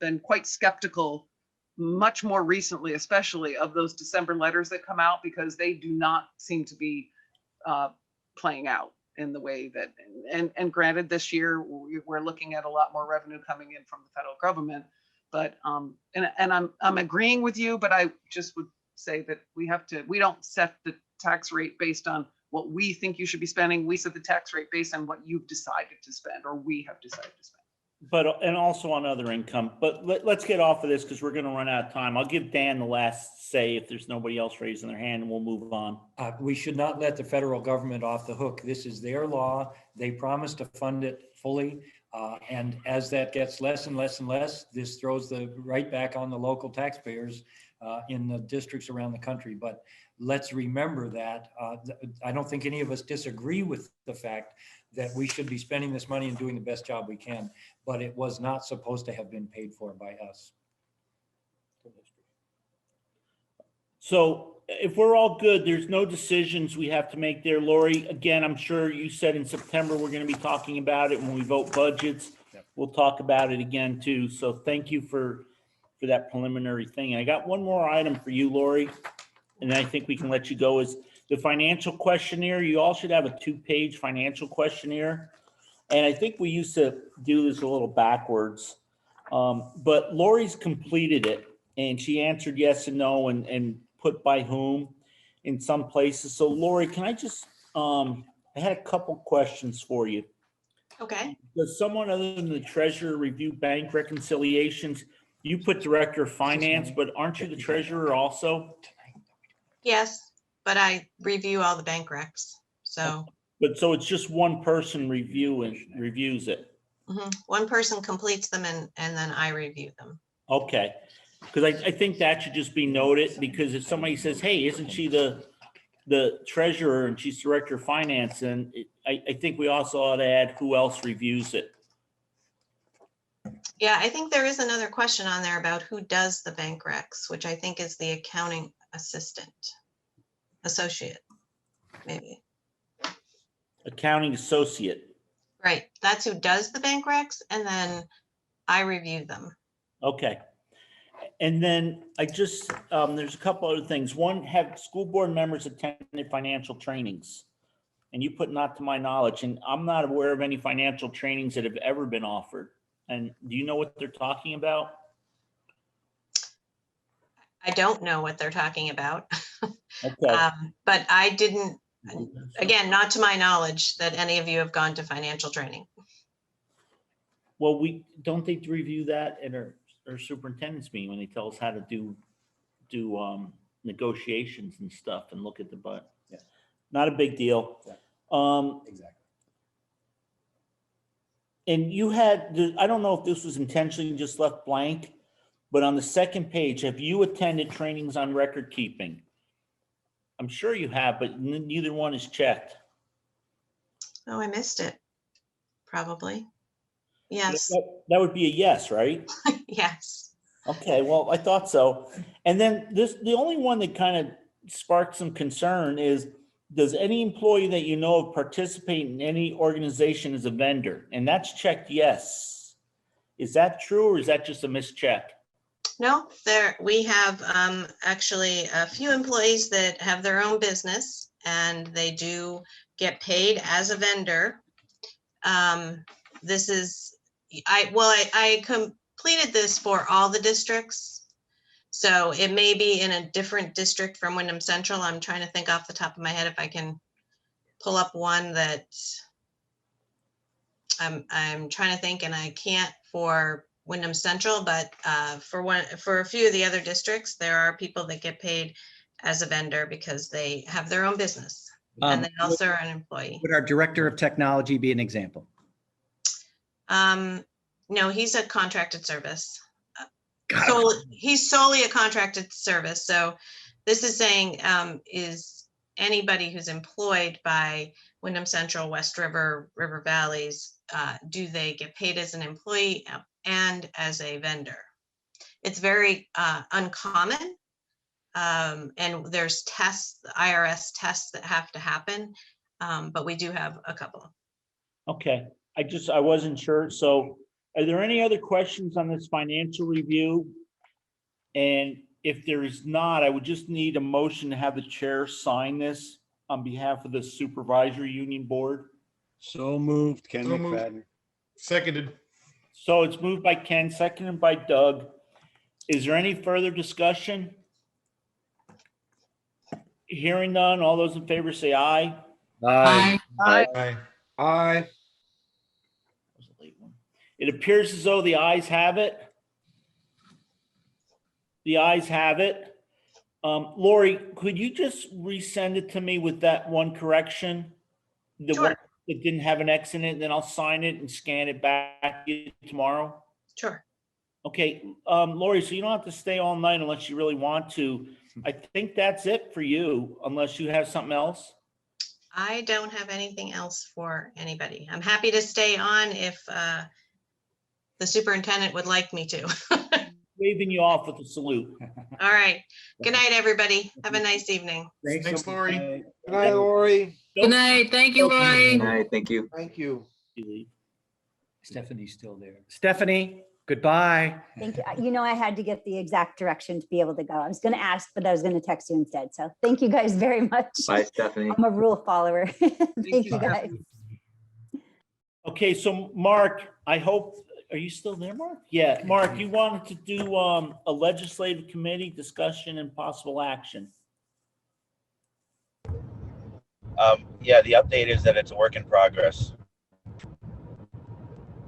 been quite skeptical, much more recently, especially of those December letters that come out, because they do not seem to be playing out in the way that, and granted, this year we're looking at a lot more revenue coming in from the federal government. But and I'm agreeing with you, but I just would say that we don't set the tax rate based on what we think you should be spending. We set the tax rate based on what you've decided to spend, or we have decided to spend. But, and also on other income, but let's get off of this because we're going to run out of time. I'll give Dan the last say if there's nobody else raising their hand, and we'll move on. We should not let the federal government off the hook. This is their law. They promised to fund it fully. And as that gets less and less and less, this throws the right back on the local taxpayers in the districts around the country. But let's remember that I don't think any of us disagree with the fact that we should be spending this money and doing the best job we can, but it was not supposed to have been paid for by us. So if we're all good, there's no decisions we have to make there. Lori, again, I'm sure you said in September, we're going to be talking about it when we vote budgets. We'll talk about it again too. So thank you for that preliminary thing. And I got one more item for you, Lori, and I think we can let you go, is the financial questionnaire. You all should have a 2-page financial questionnaire. And I think we used to do this a little backwards, but Lori's completed it and she answered yes and no and put by whom in some places. So Lori, can I just, I had a couple questions for you. Okay. Does someone other than the treasurer review bank reconciliations? You put director of finance, but aren't you the treasurer also? Yes, but I review all the bank recs. So. But so it's just one person reviews it. One person completes them and then I review them. Okay. Because I think that should just be noted, because if somebody says, hey, isn't she the treasurer and she's director of finance, and I think we also ought to add who else reviews it. Yeah, I think there is another question on there about who does the bank recs, which I think is the accounting associate, maybe. Accounting associate. Right, that's who does the bank recs, and then I review them. Okay. And then I just, there's a couple other things. One, have school board members attended financial trainings? And you put not to my knowledge, and I'm not aware of any financial trainings that have ever been offered. And do you know what they're talking about? I don't know what they're talking about. Okay. But I didn't, again, not to my knowledge that any of you have gone to financial training. Well, don't they review that at our superintendent's meeting when they tell us how to do negotiations and stuff and look at the budget? Yeah. Not a big deal. Exactly. And you had, I don't know if this was intentionally just left blank, but on the second page, have you attended trainings on record keeping? I'm sure you have, but neither one is checked. Oh, I missed it. Probably. Yes. That would be a yes, right? Yes. Okay, well, I thought so. And then the only one that kind of sparked some concern is, does any employee that you know of participate in any organization as a vendor? And that's checked yes. Is that true, or is that just a mischeck? No, we have actually a few employees that have their own business and they do get paid as a vendor. This is, I completed this for all the districts. So it may be in a different district from Wyndham Central. I'm trying to think off the top of my head if I can pull up one that I'm trying to think, and I can't for Wyndham Central, but for a few of the other districts, there are people that get paid as a vendor because they have their own business and they also are an employee. Would our director of technology be an example? No, he's a contracted service. So he's solely a contracted service. So this is saying, is anybody who's employed by Wyndham Central, West River, River Valleys, do they get paid as an employee and as a vendor? It's very uncommon. And there's tests, IRS tests that have to happen, but we do have a couple. Okay, I wasn't sure. So are there any other questions on this financial review? And if there is not, I would just need a motion to have the chair sign this on behalf of the supervisory union board. So moved, Ken So moved. McFadden. Seconded. So it's moved by Ken, seconded by Doug. Is there any further discussion? Hearing none, all those in favor say aye. Aye. Aye. Aye. That was a late one. It appears as though the ayes have it. The ayes have it. Lori, could you just resend it to me with that one correction? The Sure. one that didn't have an X in it, and then I'll sign it and scan it back to you tomorrow. Sure. Okay, Lori, so you don't have to stay all night unless you really want to. I think that's it for you, unless you have something else. I don't have anything else for anybody. I'm happy to stay on if the superintendent would like me to. Waving you off with a salute. All right. Good night, everybody. Have a nice evening. Thanks, Lori. Good night, Lori. Good night. Thank you, Lori. All right, thank you. Thank you. Stephanie's still there. Stephanie, goodbye. Thank you. You know, I had to get the exact direction to be able to go. I was going to ask, but I was going to text you instead. So thank you guys very much. Bye, Stephanie. I'm a rule follower. Thank you guys. Okay, so Mark, I hope, are you still there, Mark? Yeah, Mark, you wanted to do a legislative committee discussion and possible action. Yeah, the update is that it's a work in progress.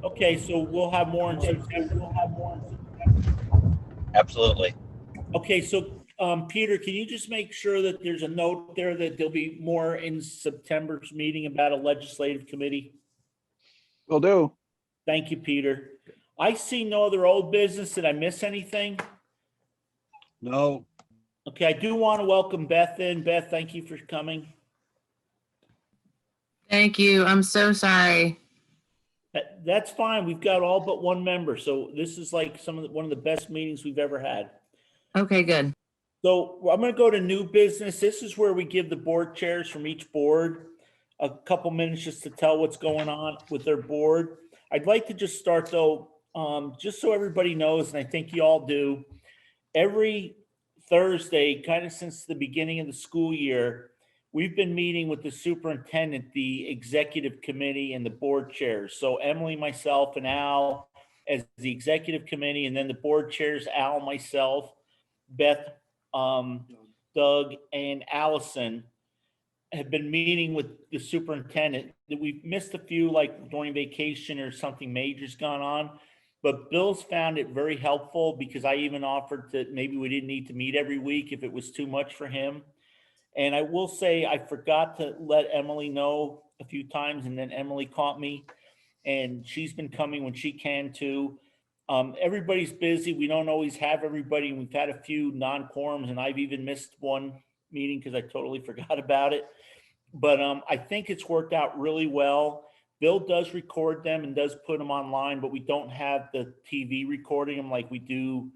Okay, so we'll have more in September. Absolutely. Okay, so Peter, can you just make sure that there's a note there that there'll be more in September's meeting about a legislative committee? Will do. Thank you, Peter. I see no other old business. Did I miss anything? No, Okay, I do want to welcome Beth in. Beth, thank you for coming. Thank you. I'm so sorry. That's fine. We've got all but one member. So this is like one of the best meetings we've ever had. Okay, good. So I'm going to go to new business. This is where we give the board chairs from each board a couple minutes just to tell what's going on with their board. I'd like to just start though, just so everybody knows, and I think you all do, every Thursday, kind of since the beginning of the school year, we've been meeting with the superintendent, the executive committee, and the board chairs. So Emily, myself, and Al as the executive committee, and then the board chairs, Al, myself, Beth, Doug, and Allison have been meeting with the superintendent. We've missed a few, like during vacation or something major's gone on, but Bill's found it very helpful because I even offered that maybe we didn't need to meet every week if it was too much for him. And I will say, I forgot to let Emily know a few times, and then Emily caught me, and she's been coming when she can too. Everybody's busy. We don't always have everybody. We've had a few non-quorums, and I've even missed one meeting because I totally forgot about it. But I think it's worked out really well. Bill does record them and does put them online, but we don't have the TV recording them like we do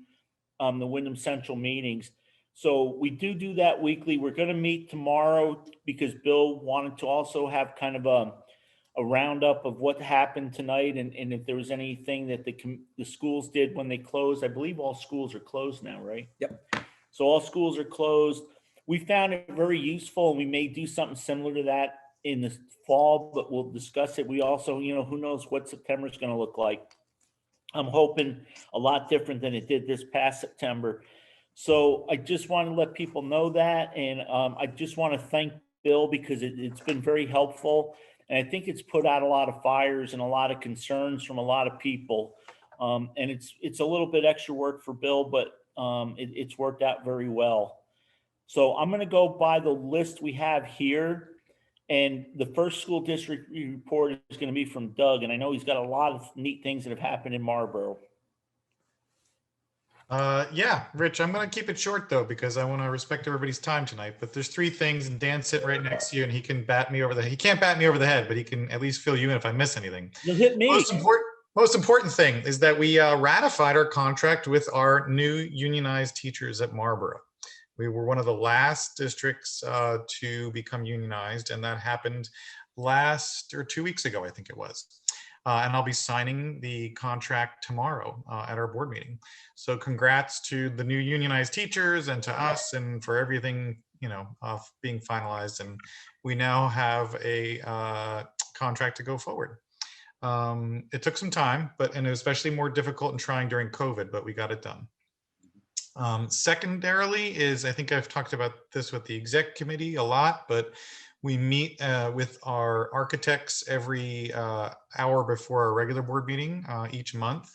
the Wyndham Central meetings. So we do that weekly. We're going to meet tomorrow because Bill wanted to also have kind of a roundup of what happened tonight, and if there was anything that the schools did when they closed. I believe all schools are closed now, right? Yep. So all schools are closed. We found it very useful, and we may do something similar to that in the fall, but we'll discuss it. We also, who knows what September is going to look like. I'm hoping a lot different than it did this past September. So I just want to let people know that. And I just want to thank Bill because it's been very helpful. And I think it's put out a lot of fires and a lot of concerns from a lot of people. And it's a little bit extra work for Bill, but it's worked out very well. So I'm going to go by the list we have here. And the first school district report is going to be from Doug. And I know he's got a lot of neat things that have happened in Marlboro. Yeah, Rich, I'm going to keep it short though, because I want to respect everybody's time tonight, but there's 3 things, and Dan's sitting right next to you, and he can bat me over the, he can't bat me over the head, but he can at least fill you in if I miss anything. You'll hit me. Most important thing is that we ratified our contract with our new unionized teachers at Marlboro. We were one of the last districts to become unionized, and that happened 2 weeks ago, I think it was. And I'll be signing the contract tomorrow at our board meeting. So congrats to the new unionized teachers and to us, and for everything, being finalized. And we now have a contract to go forward. It took some time, and it was especially more difficult and trying during COVID, but we got it done. Secondarily is, I think I've talked about this with the exec committee a lot, but we meet with our architects every hour before our regular board meeting each month.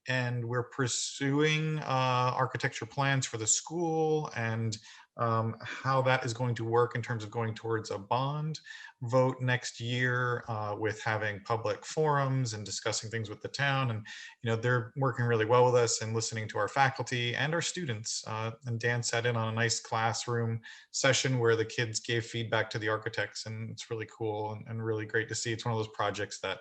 And we're pursuing architecture plans for the school and how that is going to work in terms of going towards a bond vote next year with having public forums and discussing things with the town. And, they're working really well with us and listening to our faculty and our students. And Dan sat in on a nice classroom session where the kids gave feedback to the architects, and it's really cool and really great to see. It's one of those projects that,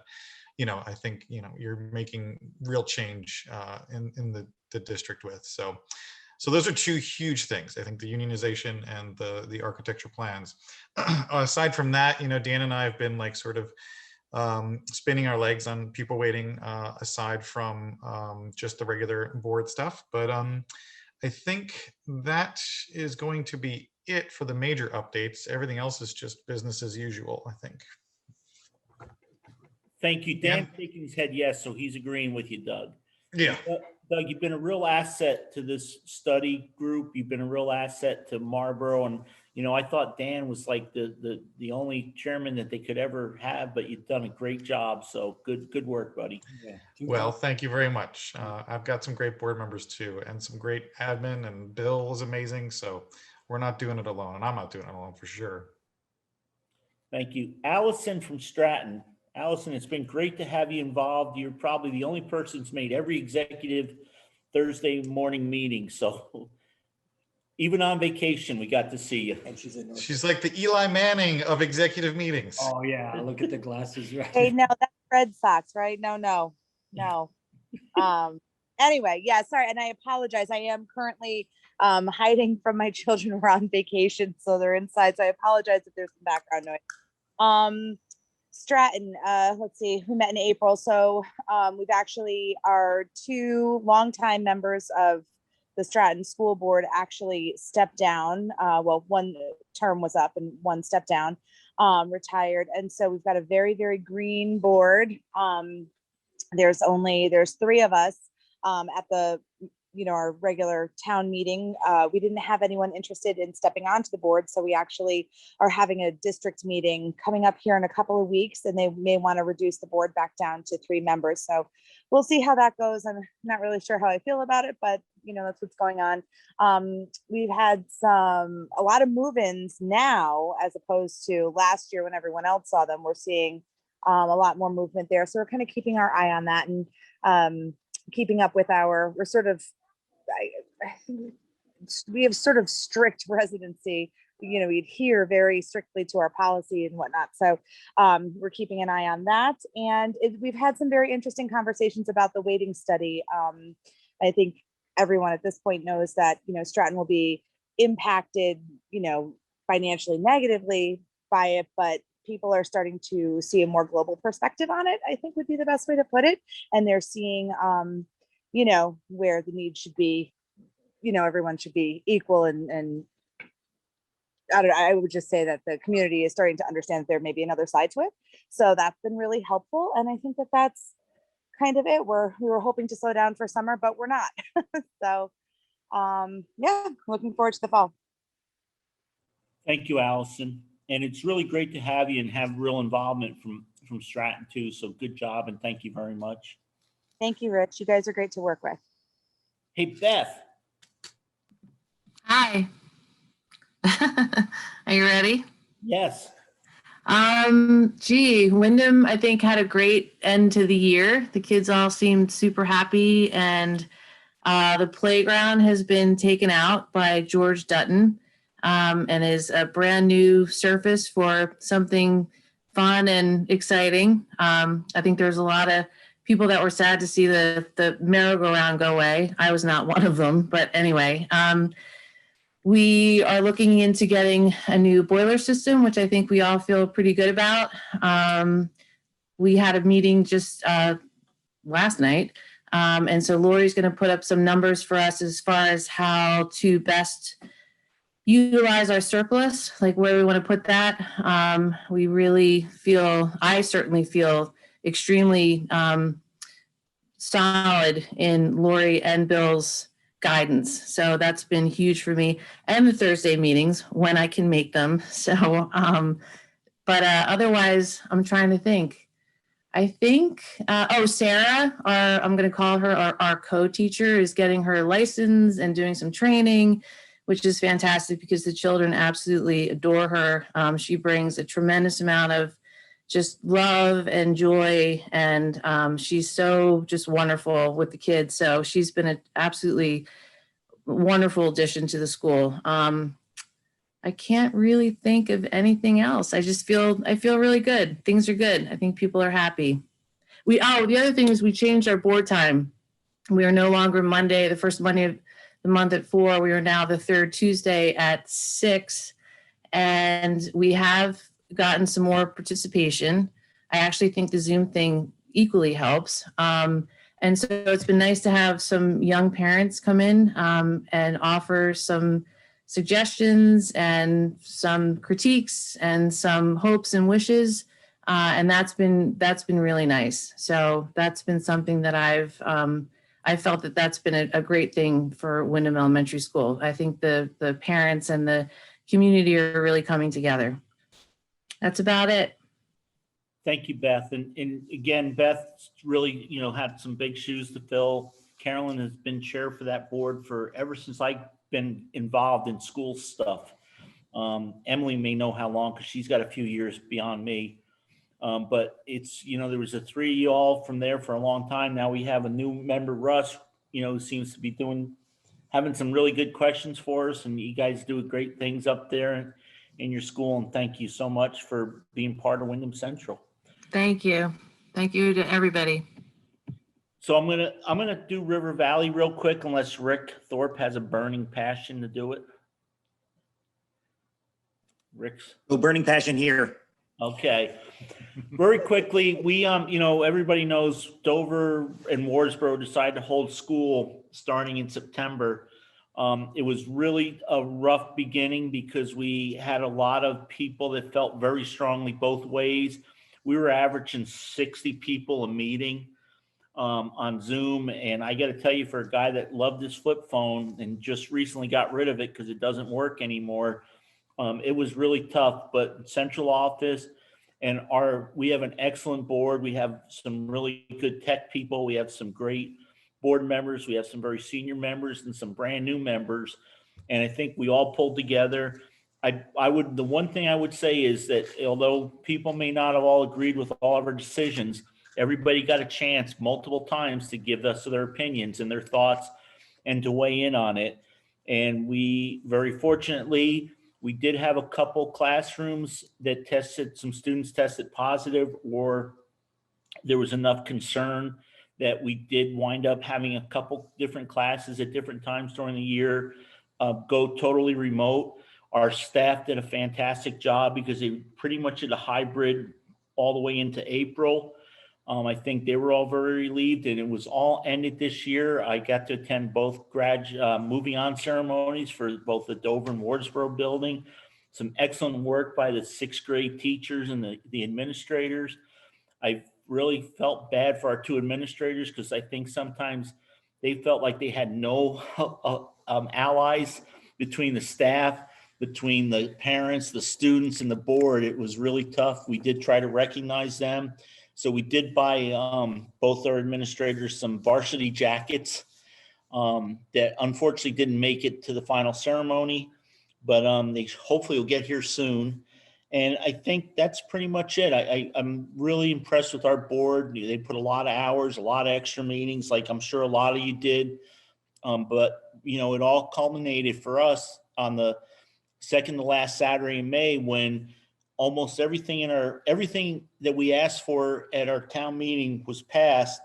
I think, you're making real change in the district with. So those are 2 huge things. I think the unionization and the architecture plans. Aside from that, Dan and I have been like sort of spinning our legs on people waiting aside from just the regular board stuff. But I think that is going to be it for the major updates. Everything else is just business as usual, I think. Thank you. Dan's shaking his head yes, so he's agreeing with you, Doug. Yeah. Doug, you've been a real asset to this study group. You've been a real asset to Marlboro. And, I thought Dan was like the only chairman that they could ever have, but you've done a great job. So good work, buddy. Yeah. Well, thank you very much. I've got some great board members too, and some great admin, and Bill is amazing. So we're not doing it alone, and I'm not doing it alone for sure. Thank you. Allison from Stratton. Allison, it's been great to have you involved. You're probably the only person who's made every executive Thursday morning meeting. So even on vacation, we got to see you. And She's like the Eli Manning of executive meetings. Oh yeah, look at the glasses. Right. Hey, no, that's Red Sox, right? No. Anyway, yeah, sorry. And I apologize. I am currently hiding from my children. We're on vacation, so they're inside. So I apologize if there's some background noise. Stratton, let's see, we met in April. So we've actually are 2 longtime members of the Stratton School Board actually stepped down. Well, one term was up and one stepped down, retired. And so we've got a very, very green board. There's three of us at the, our regular town meeting. We didn't have anyone interested in stepping onto the board. So we actually are having a district meeting coming up here in a couple of weeks, and they may want to reduce the board back down to 3 members. So we'll see how that goes. I'm not really sure how I feel about it, but that's what's going on. We've had a lot of move-ins now, as opposed to last year when everyone else saw them. We're seeing a lot more movement there. So we're kind of keeping our eye on that and keeping up with we're sort of, I think we have sort of strict residency. We adhere very strictly to our policy and whatnot. So we're keeping an eye on that. And we've had some very interesting conversations about the weighting study. I think everyone at this point knows that, Stratton will be impacted, financially negatively by it, but people are starting to see a more global perspective on it, I think would be the best way to put it. And they're seeing, where the need should be, everyone should be equal. And I would just say that the community is starting to understand that there may be another side to it. So that's been really helpful. And I think that that's kind of it. We were hoping to slow down for summer, but we're not. So yeah, looking forward to the fall. Thank you, Allison. And it's really great to have you and have real involvement from Stratton too. So good job and thank you very much. Thank you, Rich. You guys are great to work with. Hey, Beth. Hi. Are you ready? Yes. Wyndham, I think, had a great end to the year. The kids all seemed super happy, and the playground has been taken out by George Dutton, and is a brand new surface for something fun and exciting. I think there's a lot of people that were sad to see the merry-go-round go away. I was not one of them, but anyway, we are looking into getting a new boiler system, which I think we all feel pretty good about. We had a meeting just last night. And so Lori's going to put up some numbers for us as far as how to best utilize our surplus, like where we want to put that. We really I certainly feel extremely solid in Lori and Bill's guidance. So that's been huge for me, and the Thursday meetings when I can make them. So, but otherwise I'm trying to think. I think, Sarah, I'm going to call her our co-teacher, is getting her license and doing some training, which is fantastic because the children absolutely adore her. She brings a tremendous amount of just love and joy, and she's so just wonderful with the kids. So she's been an absolutely wonderful addition to the school. I can't really think of anything else. I feel really good. Things are good. I think people are happy. The other thing is we changed our board time. We are no longer the first Monday of the month at 4. We are now the third Tuesday at 6. And we have gotten some more participation. I actually think the Zoom thing equally helps. And so it's been nice to have some young parents come in and offer some suggestions and some critiques and some hopes and wishes. And that's been really nice. So that's been something that I felt that's been a great thing for Wyndham Elementary School. I think the parents and the community are really coming together. That's about it. Thank you, Beth. And again, Beth really, had some big shoes to fill. Carolyn has been chair for that board ever since I've been involved in school stuff. Emily may know how long because she's got a few years beyond me. But it's, there was a 3 of you all from there for a long time. Now we have a new member, Russ, who seems to be having some really good questions for us. And you guys do great things up there in your school. And thank you so much for being part of Wyndham Central. Thank you. Thank you to everybody. So I'm gonna do River Valley real quick, unless Rick Thorpe has a burning passion to do it. Rick's. No burning passion here. Okay. Very quickly, we everybody knows Dover and Wardsboro decided to hold school starting in September. It was really a rough beginning because we had a lot of people that felt very strongly both ways. We were averaging 60 people a meeting on Zoom. And I got to tell you, for a guy that loved his flip phone and just recently got rid of it because it doesn't work anymore, it was really tough. But central office and we have an excellent board. We have some really good tech people. We have some great board members. We have some very senior members and some brand new members. And I think we all pulled together. The one thing I would say is that although people may not have all agreed with all of our decisions, everybody got a chance multiple times to give us their opinions and their thoughts and to weigh in on it. And we very fortunately, we did have a couple classrooms that some students tested positive, or there was enough concern that we did wind up having a couple different classes at different times during the year go totally remote. Our staff did a fantastic job because they pretty much did a hybrid all the way into April. I think they were all very relieved, and it was all ended this year. I got to attend both moving on ceremonies for both the Dover and Wardsboro building. Some excellent work by the 6th grade teachers and the administrators. I really felt bad for our 2 administrators because I think sometimes they felt like they had no allies between the staff, between the parents, the students, and the board. It was really tough. We did try to recognize them. So we did buy both our administrators some varsity jackets that unfortunately didn't make it to the final ceremony, but they hopefully will get here soon. And I think that's pretty much it. I'm really impressed with our board. They put a lot of hours, a lot of extra meetings, like I'm sure a lot of you did. But, it all culminated for us on the second to last Saturday in May, when almost everything that we asked for at our town meeting was passed.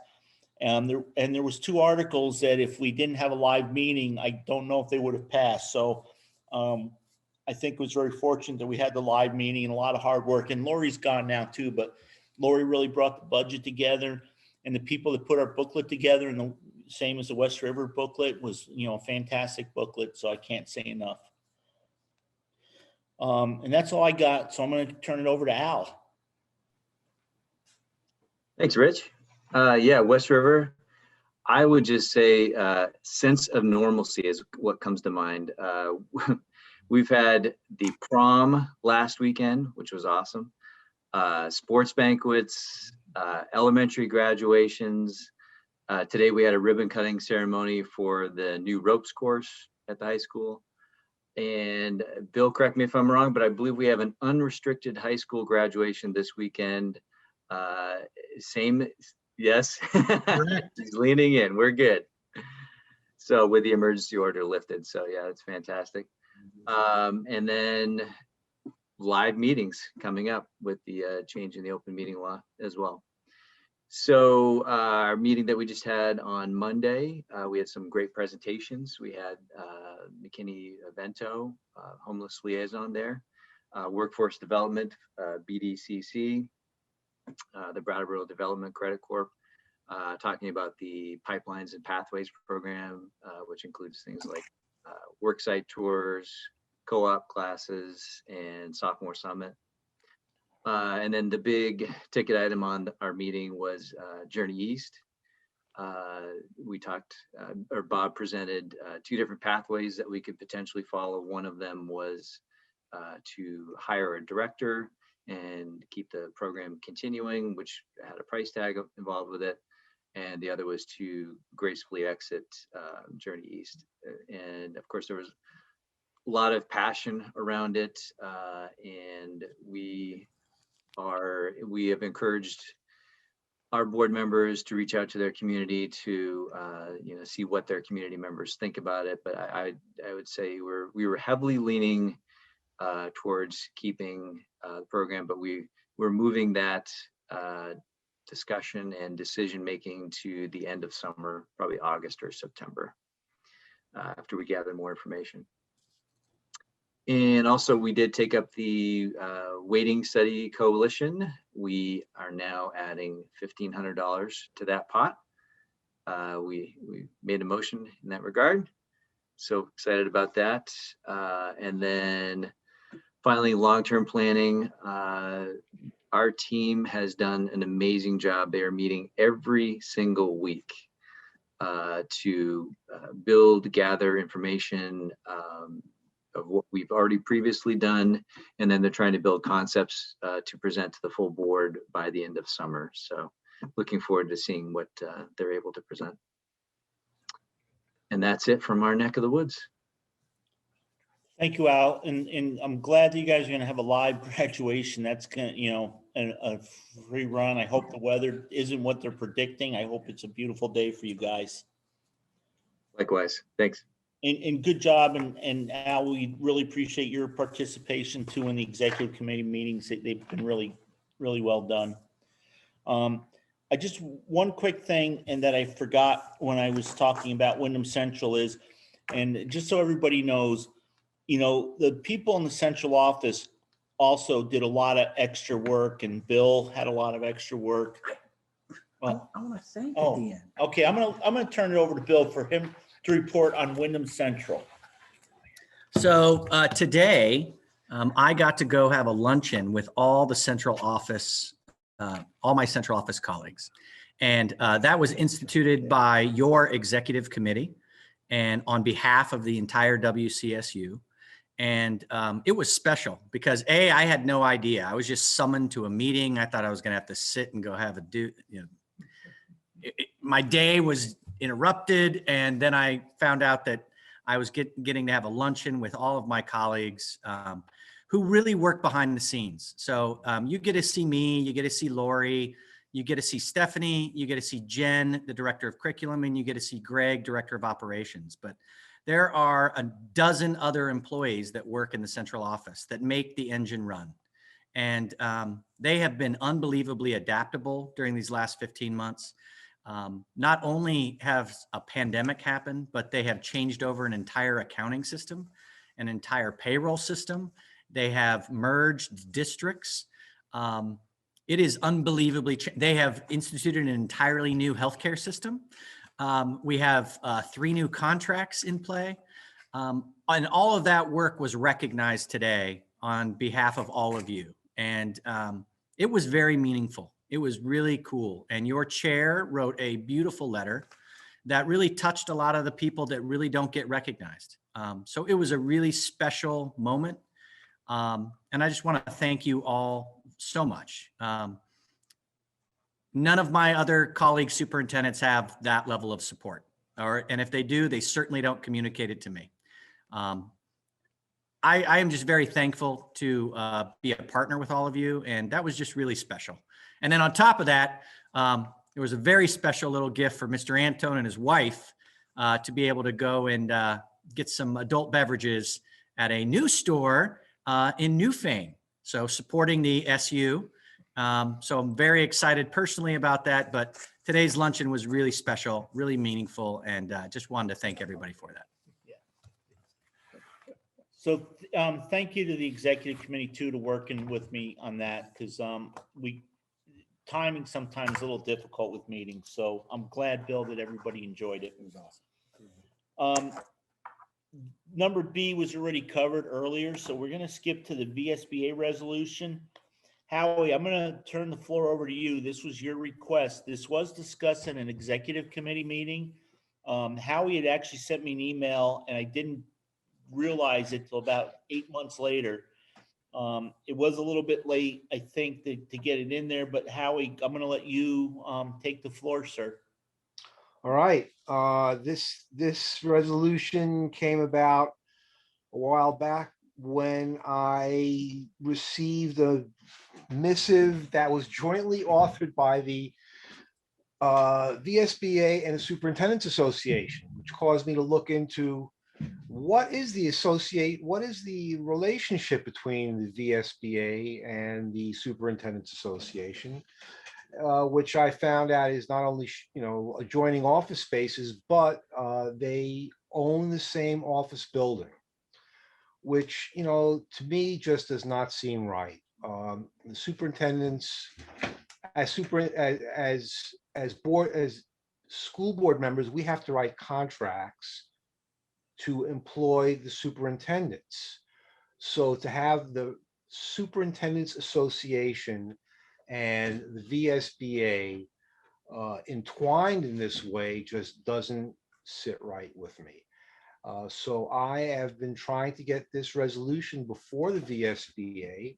And there was 2 articles that if we didn't have a live meeting, I don't know if they would have passed. So I think it was very fortunate that we had the live meeting and a lot of hard work. And Lori's gone now too, but Lori really brought the budget together, and the people that put our booklet together, and the same as the West River booklet, was, a fantastic booklet. So I can't say enough. And that's all I got. So I'm going to turn it over to Al. Thanks, Rich. Yeah, West River, I would just say sense of normalcy is what comes to mind. We've had the prom last weekend, which was awesome. Sports banquets, elementary graduations. Today we had a ribbon cutting ceremony for the new ropes course at the high school. And Bill, correct me if I'm wrong, but I believe we have an unrestricted high school graduation this weekend. Yes, he's leaning in, we're good. So with the emergency order lifted, so yeah, it's fantastic. And then live meetings coming up with the change in the open meeting law as well. So our meeting that we just had on Monday, we had some great presentations. We had McKinney Vento, homeless liaison there, workforce development, BDCC, the Brattleboro Development Credit Corp, talking about the Pipelines and Pathways program, which includes things like worksite tours, co-op classes, and sophomore summit. And then the big ticket item on our meeting was Journey East. We talked, or Bob presented 2 different pathways that we could potentially follow. One of them was to hire a director and keep the program continuing, which had a price tag involved with it. And the other was to gracefully exit Journey East. And of course, there was a lot of passion around it. And we have encouraged our board members to reach out to their community to see what their community members think about it. But I would say we were heavily leaning towards keeping the program, but we're moving that discussion and decision making to the end of summer, probably August or September, after we gather more information. And also we did take up the Waiting Study Coalition. We are now adding $1,500 to that pot. We made a motion in that regard. So excited about that. And then finally, long-term planning. Our team has done an amazing job. They are meeting every single week to build, gather information of what we've already previously done. And then they're trying to build concepts to present to the full board by the end of summer. So looking forward to seeing what they're able to present. And that's it from our neck of the woods. Thank you, Al. And I'm glad that you guys are going to have a live graduation. That's going to, a free run. I hope the weather isn't what they're predicting. I hope it's a beautiful day for you guys. Likewise. Thanks. And good job. And Al, we really appreciate your participation too in the executive committee meetings. They've been really, really well done. I just, one quick thing, and that I forgot when I was talking about Wyndham Central is, and just so everybody knows, the people in the central office also did a lot of extra work, and Bill had a lot of extra work. Well, I want to thank oh, at the end. okay. I'm gonna turn it over to Bill for him to report on Wyndham Central. So today, I got to go have a luncheon with all the central office, all my central office colleagues. And that was instituted by your executive committee and on behalf of the entire WCSU. And it was special because I had no idea. I was just summoned to a meeting. I thought I was going to have to sit and go have my day was interrupted. And then I found out that I was getting to have a luncheon with all of my colleagues who really work behind the scenes. So you get to see me, you get to see Lori, you get to see Stephanie, you get to see Jen, the director of curriculum, and you get to see Greg, director of operations. But there are a dozen other employees that work in the central office that make the engine run. And they have been unbelievably adaptable during these last 15 months. Not only have a pandemic happened, but they have changed over an entire accounting system, an entire payroll system. They have merged districts. It is unbelievably, they have instituted an entirely new healthcare system. We have 3 new contracts in play. And all of that work was recognized today on behalf of all of you. And it was very meaningful. It was really cool. And your chair wrote a beautiful letter that really touched a lot of the people that really don't get recognized. So it was a really special moment. And I just want to thank you all so much. None of my other colleague superintendents have that level of support, and if they do, they certainly don't communicate it to me. I am just very thankful to be a partner with all of you, and that was just really special. And then on top of that, there was a very special little gift for Mr. Antone and his wife to be able to go and get some adult beverages at a new store in Newfane. So supporting the SU. So I'm very excited personally about that, but today's luncheon was really special, really meaningful, and just wanted to thank everybody for that. So thank you to the executive committee too, to working with me on that, because timing sometimes a little difficult with meetings. So I'm glad, Bill, that everybody enjoyed it. It was awesome. Number B was already covered earlier, so we're going to skip to the VSBA resolution. Howie, I'm going to turn the floor over to you. This was your request. This was discussed in an executive committee meeting. Howie had actually sent me an email, and I didn't realize it till about 8 months later. It was a little bit late, I think, to get it in there. But Howie, I'm going to let you take the floor, sir. All right. This resolution came about a while back when I received a missive that was jointly authored by the VSBA and the Superintendent's Association, which caused me to look into what is the relationship between the VSBA and the Superintendent's Association, which I found out is not only adjoining office spaces, but they own the same office building, which to me just does not seem right. The superintendents, as school board members, we have to write contracts to employ the superintendents. So to have the Superintendents Association and the VSBA entwined in this way just doesn't sit right with me. So I have been trying to get this resolution before the VSBA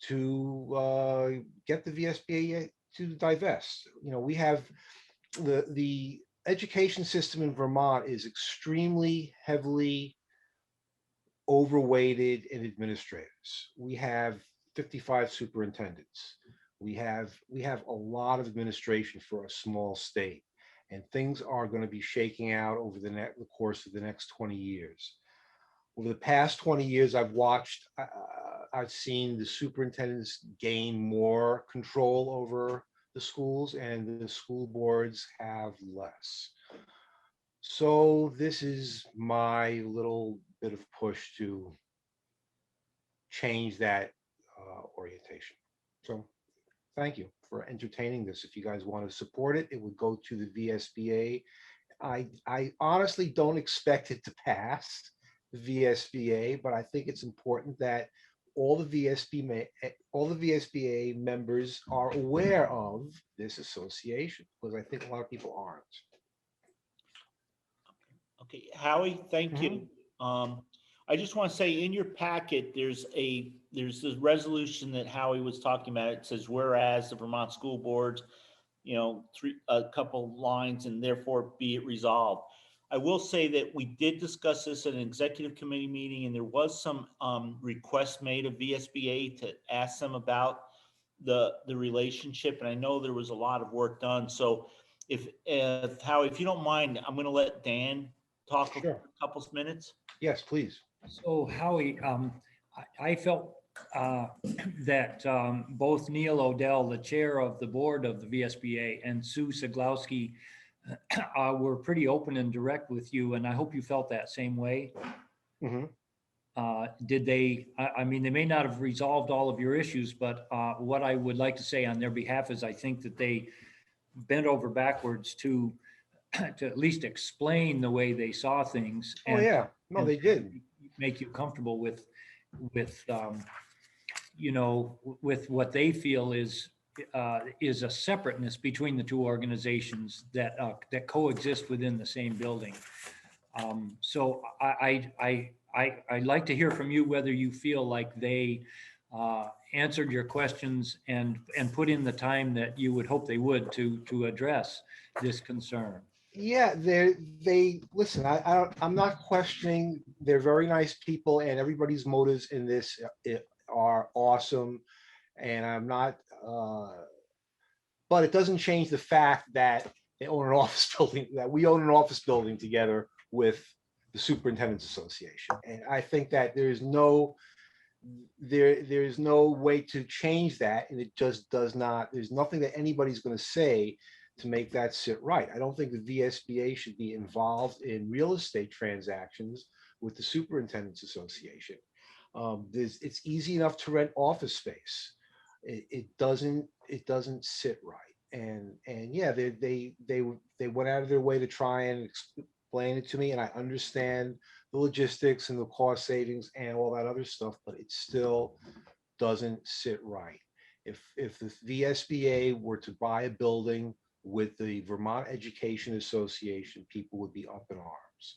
to get the VSBA to divest. We have the education system in Vermont is extremely heavily overweighted in administrators. We have 55 superintendents. We have a lot of administration for a small state, and things are going to be shaking out over the course of the next 20 years. Over the past 20 years, I've seen the superintendents gain more control over the schools, and the school boards have less. So this is my little bit of push to change that orientation. So thank you for entertaining this. If you guys want to support it, it would go to the VSBA. I honestly don't expect it to pass the VSBA, but I think it's important that all the VSBA members are aware of this association, because I think a lot of people aren't. Okay, Howie, thank you. I just want to say in your packet, there's this resolution that Howie was talking about. It says, whereas the Vermont School Boards, a couple lines, and therefore be it resolved. I will say that we did discuss this at an executive committee meeting, and there was some requests made of VSBA to ask them about the relationship. And I know there was a lot of work done. So if Howie, if you don't mind, I'm going to let Dan talk for a couple of minutes. Yes, please. So Howie, I felt that both Neil Odell, the chair of the board of the VSBA, and Sue Siglowski were pretty open and direct with you, and I hope you felt that same way. Did they, I mean, they may not have resolved all of your issues, but what I would like to say on their behalf is I think that they bent over backwards to at least explain the way they saw things. Oh, yeah. No, they did. Make you comfortable with with what they feel is a separateness between the two organizations that coexist within the same building. So I'd like to hear from you whether you feel like they answered your questions and put in the time that you would hope they would to address this concern. Yeah, they listen. I'm not questioning. They're very nice people, and everybody's motives in this are awesome. And I'm not. But it doesn't change the fact that they own an office building. That we own an office building together with the Superintendents Association, and I think that there's no way to change that, and it just does not. There's nothing that anybody's going to say to make that sit right. I don't think the VSBA should be involved in real estate transactions with the Superintendents Association. It's easy enough to rent office space. It doesn't sit right. And yeah, they went out of their way to try and explain it to me, and I understand the logistics and the cost savings and all that other stuff, but it still doesn't sit right. If the VSBA were to buy a building with the Vermont Education Association, people would be up in arms.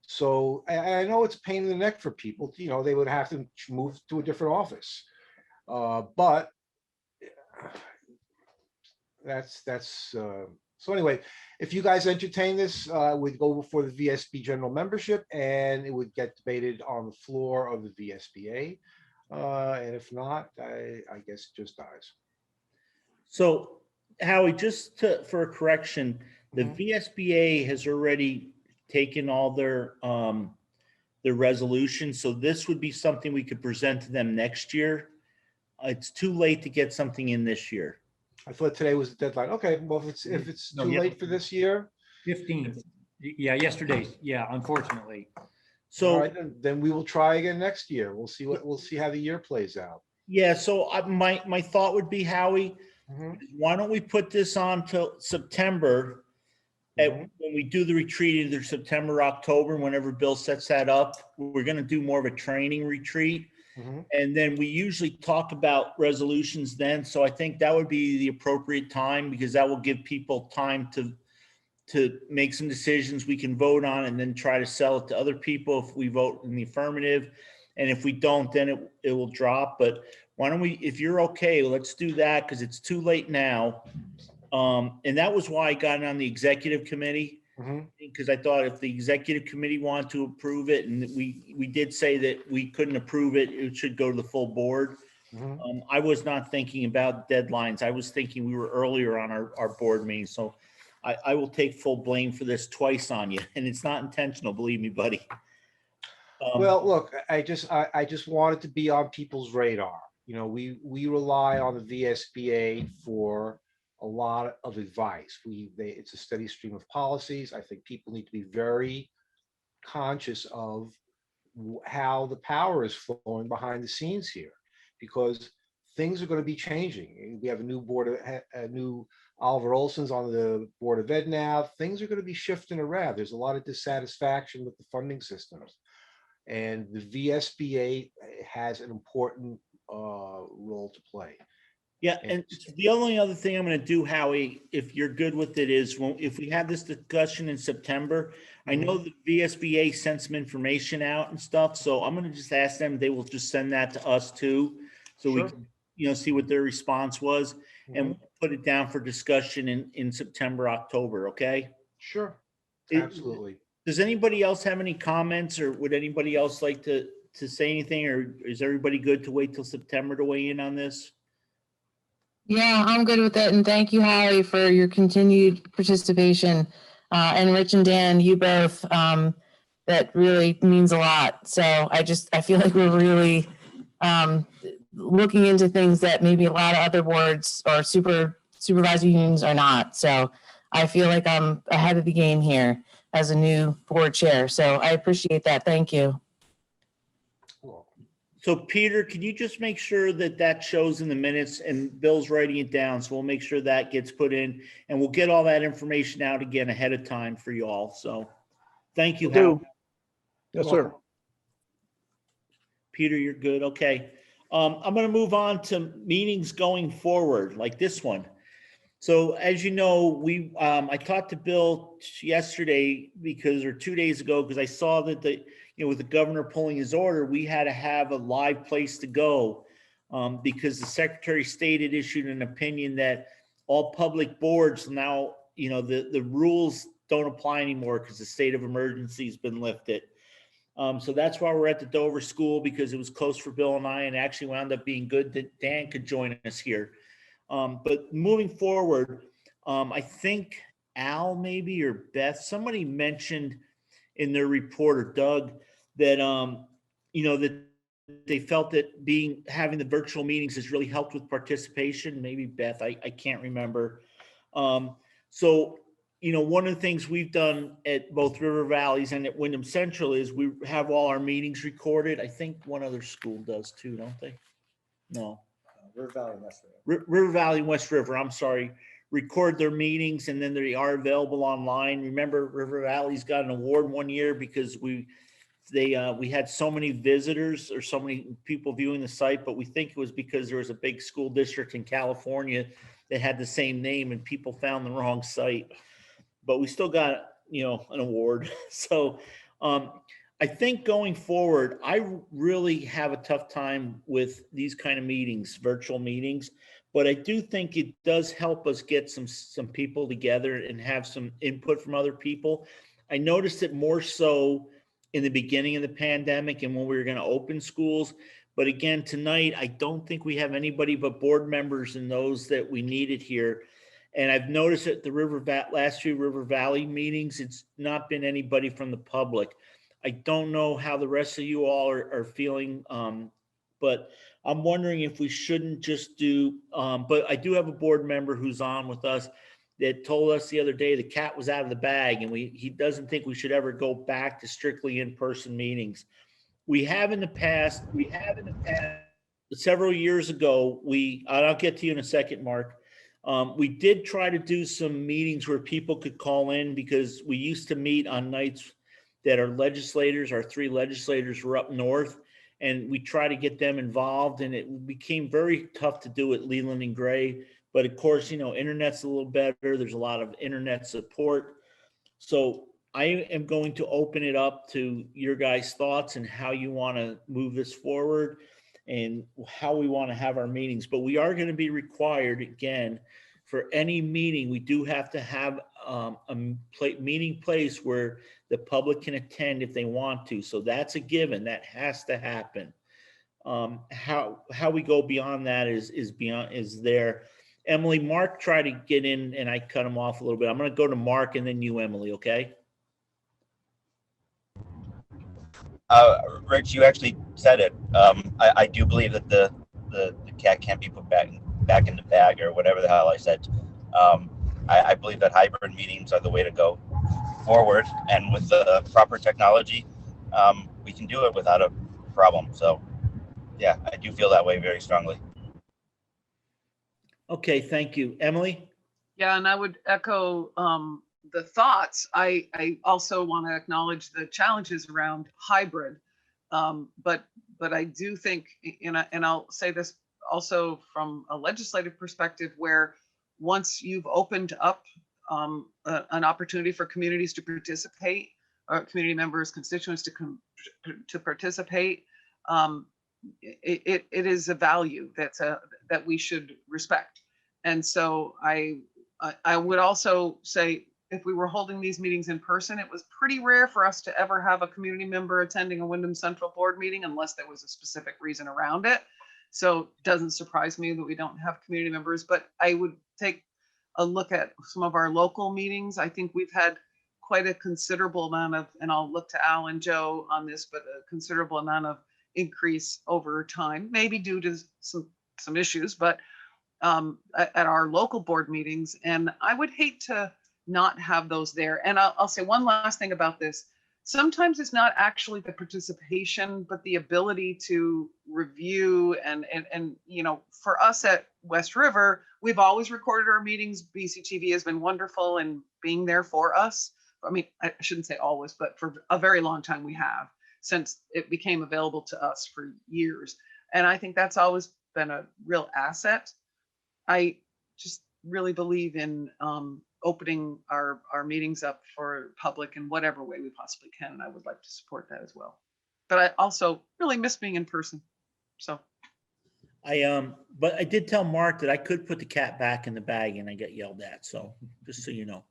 So I know it's a pain in the neck for people. They would have to move to a different office. But so anyway, if you guys entertain this, we'd go before the VSB general membership, and it would get debated on the floor of the VSBA. And if not, I guess it just dies. So Howie, just for a correction, the VSBA has already taken all their resolutions. So this would be something we could present to them next year. It's too late to get something in this year. I thought today was the deadline. Okay, well, if it's too late for this year, 15th. Yeah, yesterday. Yeah, unfortunately. So all right, then we will try again next year. We'll see how the year plays out. Yeah. So my thought would be, Howie, why don't we put this on till September, when we do the retreat either September, October, whenever Bill sets that up, we're going to do more of a training retreat. And then we usually talk about resolutions then. So I think that would be the appropriate time because that will give people time to make some decisions we can vote on and then try to sell it to other people if we vote in the affirmative. And if we don't, then it will drop. But why don't we, if you're okay, let's do that because it's too late now. And that was why I got on the executive committee. Because I thought if the executive committee wanted to approve it, and we did say that we couldn't approve it, it should go to the full board. I was not thinking about deadlines. I was thinking we were earlier on our board meeting. So I will take full blame for this twice on you, and it's not intentional, believe me, buddy. Well, look, I just wanted to be on people's radar. You know, we rely on the VSBA for a lot of advice. It's a steady stream of policies. I think people need to be very conscious of how the power is flowing behind the scenes here, because things are going to be changing. We have a new Oliver Olson's on the Board of Ed now. Things are going to be shifting around. There's a lot of dissatisfaction with the funding systems, and the VSBA has an important role to play. Yeah, and the only other thing I'm going to do, Howie, if you're good with it, is if we have this discussion in September, I know the VSBA sent some information out and stuff, so I'm going to just ask them, they will just send that to us too, so we can, see what their response was, and we'll put it down for discussion in September, October, okay? Sure, absolutely. Does anybody else have any comments, or would anybody else like to say anything, or is everybody good to wait till September to weigh in on this? Yeah, I'm good with it. And thank you, Howie, for your continued participation. And Rich and Dan, you both, that really means a lot. So I feel like we're really looking into things that maybe a lot of other boards or supervisory unions are not. So I feel like I'm ahead of the game here as a new board chair. So I appreciate that. Thank you. So Peter, can you just make sure that shows in the minutes, and Bill's writing it down, so we'll make sure that gets put in, and we'll get all that information out again ahead of time for you all. So thank you. Will do. Yes, sir. Peter, you're good. Okay. I'm going to move on to meetings going forward, like this one. So as you know, I talked to Bill yesterday or 2 days ago, because I saw that with the governor pulling his order, we had to have a live place to go because the Secretary of State had issued an opinion that all public boards now, the rules don't apply anymore because the state of emergency has been lifted. So that's why we're at the Dover School, because it was close for Bill and I, and actually wound up being good that Dan could join us here. But moving forward, I think Al maybe or Beth, somebody mentioned in their report, or Doug, that that they felt that having the virtual meetings has really helped with participation. Maybe Beth, I can't remember. So one of the things we've done at both River Valleys and at Wyndham Central is we have all our meetings recorded. I think one other school does too, don't they? No. River Valley and West River. River Valley and West River, I'm sorry, record their meetings, and then they are available online. Remember, River Valley's got an award one year because we had so many visitors or so many people viewing the site, but we think it was because there was a big school district in California that had the same name and people found the wrong site. But we still got, an award. So I think going forward, I really have a tough time with these kind of meetings, virtual meetings, but I do think it does help us get some people together and have some input from other people. I noticed it more so in the beginning of the pandemic and when we were going to open schools. But again, tonight, I don't think we have anybody but board members and those that we needed here. And I've noticed at the last few River Valley meetings, it's not been anybody from the public. I don't know how the rest of you all are feeling, but I'm wondering if we shouldn't just do, but I do have a board member who's on with us that told us the other day the cat was out of the bag, and he doesn't think we should ever go back to strictly in-person meetings. We have in the past, several years ago, I'll get to you in a second, Mark. We did try to do some meetings where people could call in because we used to meet on nights that our legislators, our 3 legislators were up north, and we try to get them involved, and it became very tough to do at Leland and Gray. But of course, you know, internet's a little better. There's a lot of internet support. So I am going to open it up to your guys' thoughts and how you want to move this forward and how we want to have our meetings. But we are going to be required, again, for any meeting, we do have to have a meeting place where the public can attend if they want to. So that's a given. That has to happen. How we go beyond that is there. Emily, Mark tried to get in and I cut him off a little bit. I'm going to go to Mark and then you, Emily, okay? Rich, you actually said it. I do believe that the cat can't be put back in the bag or whatever the hell I said. I believe that hybrid meetings are the way to go forward, and with the proper technology, we can do it without a problem. So yeah, I do feel that way very strongly. Okay, thank you. Emily? Yeah, and I would echo the thoughts. I also want to acknowledge the challenges around hybrid. But I do think, and I'll say this also from a legislative perspective, where once you've opened up an opportunity for communities to participate, or community members, constituents to participate, it is a value that we should respect. And so I would also say, if we were holding these meetings in person, it was pretty rare for us to ever have a community member attending a Wyndham Central board meeting unless there was a specific reason around it. So it doesn't surprise me that we don't have community members, but I would take a look at some of our local meetings. I think we've had quite a considerable amount of, and I'll look to Al and Joe on this, but a considerable amount of increase over time, maybe due to some issues, but at our local board meetings. And I would hate to not have those there. And I'll say one last thing about this. Sometimes it's not actually the participation, but the ability to review and you know, for us at West River, we've always recorded our meetings. BCTV has been wonderful in being there for us. I mean, I shouldn't say always, but for a very long time we have, since it became available to us for years. And I think that's always been a real asset. I just really believe in opening our meetings up for public in whatever way we possibly can. And I would like to support that as well. But I also really miss being in person. So but I did tell Mark that I could put the cat back in the bag and I got yelled at. So just so you know.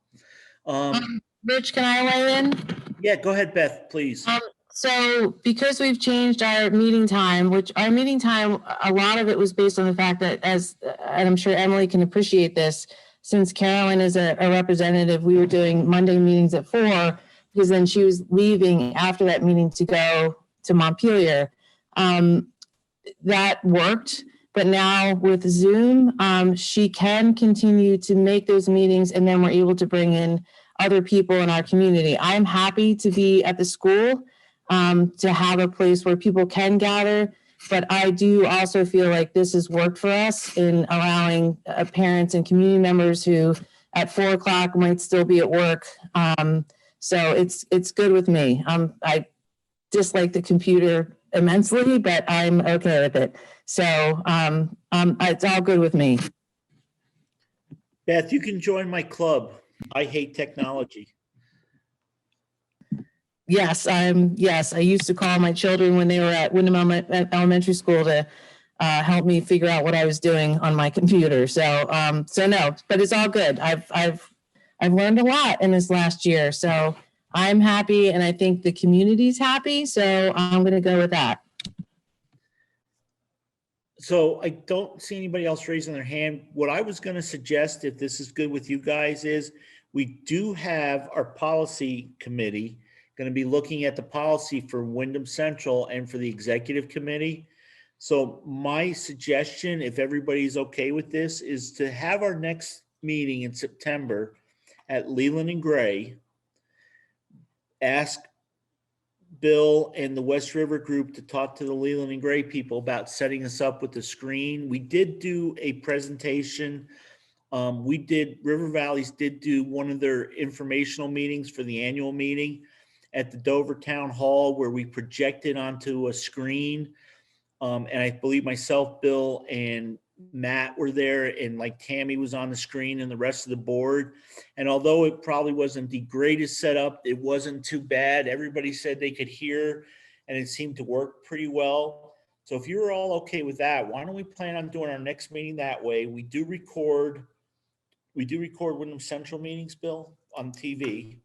Rich, can I weigh in? Yeah, go ahead, Beth, please. So because we've changed our meeting time, which our meeting time, a lot of it was based on the fact that, and I'm sure Emily can appreciate this, since Carolyn is a representative, we were doing Monday meetings at 4, because then she was leaving after that meeting to go to Montpelier. That worked, but now with Zoom, she can continue to make those meetings, and then we're able to bring in other people in our community. I'm happy to be at the school, to have a place where people can gather. But I do also feel like this has worked for us in allowing parents and community members who at 4 o'clock might still be at work. So it's good with me. I dislike the computer immensely, but I'm okay with it. So it's all good with me. Beth, you can join my club. I hate technology. Yes, I used to call my children when they were at Wyndham Elementary School to help me figure out what I was doing on my computer. So no, but it's all good. I've learned a lot in this last year. So I'm happy, and I think the community's happy. So I'm going to go with that. So I don't see anybody else raising their hand. What I was going to suggest, if this is good with you guys, is we do have our policy committee going to be looking at the policy for Wyndham Central and for the executive committee. So my suggestion, if everybody's okay with this, is to have our next meeting in September at Leland and Gray. Ask Bill and the West River group to talk to the Leland and Gray people about setting us up with the screen. We did do a presentation River Valleys did do one of their informational meetings for the annual meeting at the Dover Town Hall where we projected onto a screen. And I believe myself, Bill, and Matt were there, and like Tammy was on the screen and the rest of the board. And although it probably wasn't the greatest setup, it wasn't too bad. Everybody said they could hear and it seemed to work pretty well. So if you're all okay with that, why don't we plan on doing our next meeting that way? We do record Wyndham Central meetings, Bill, on TV.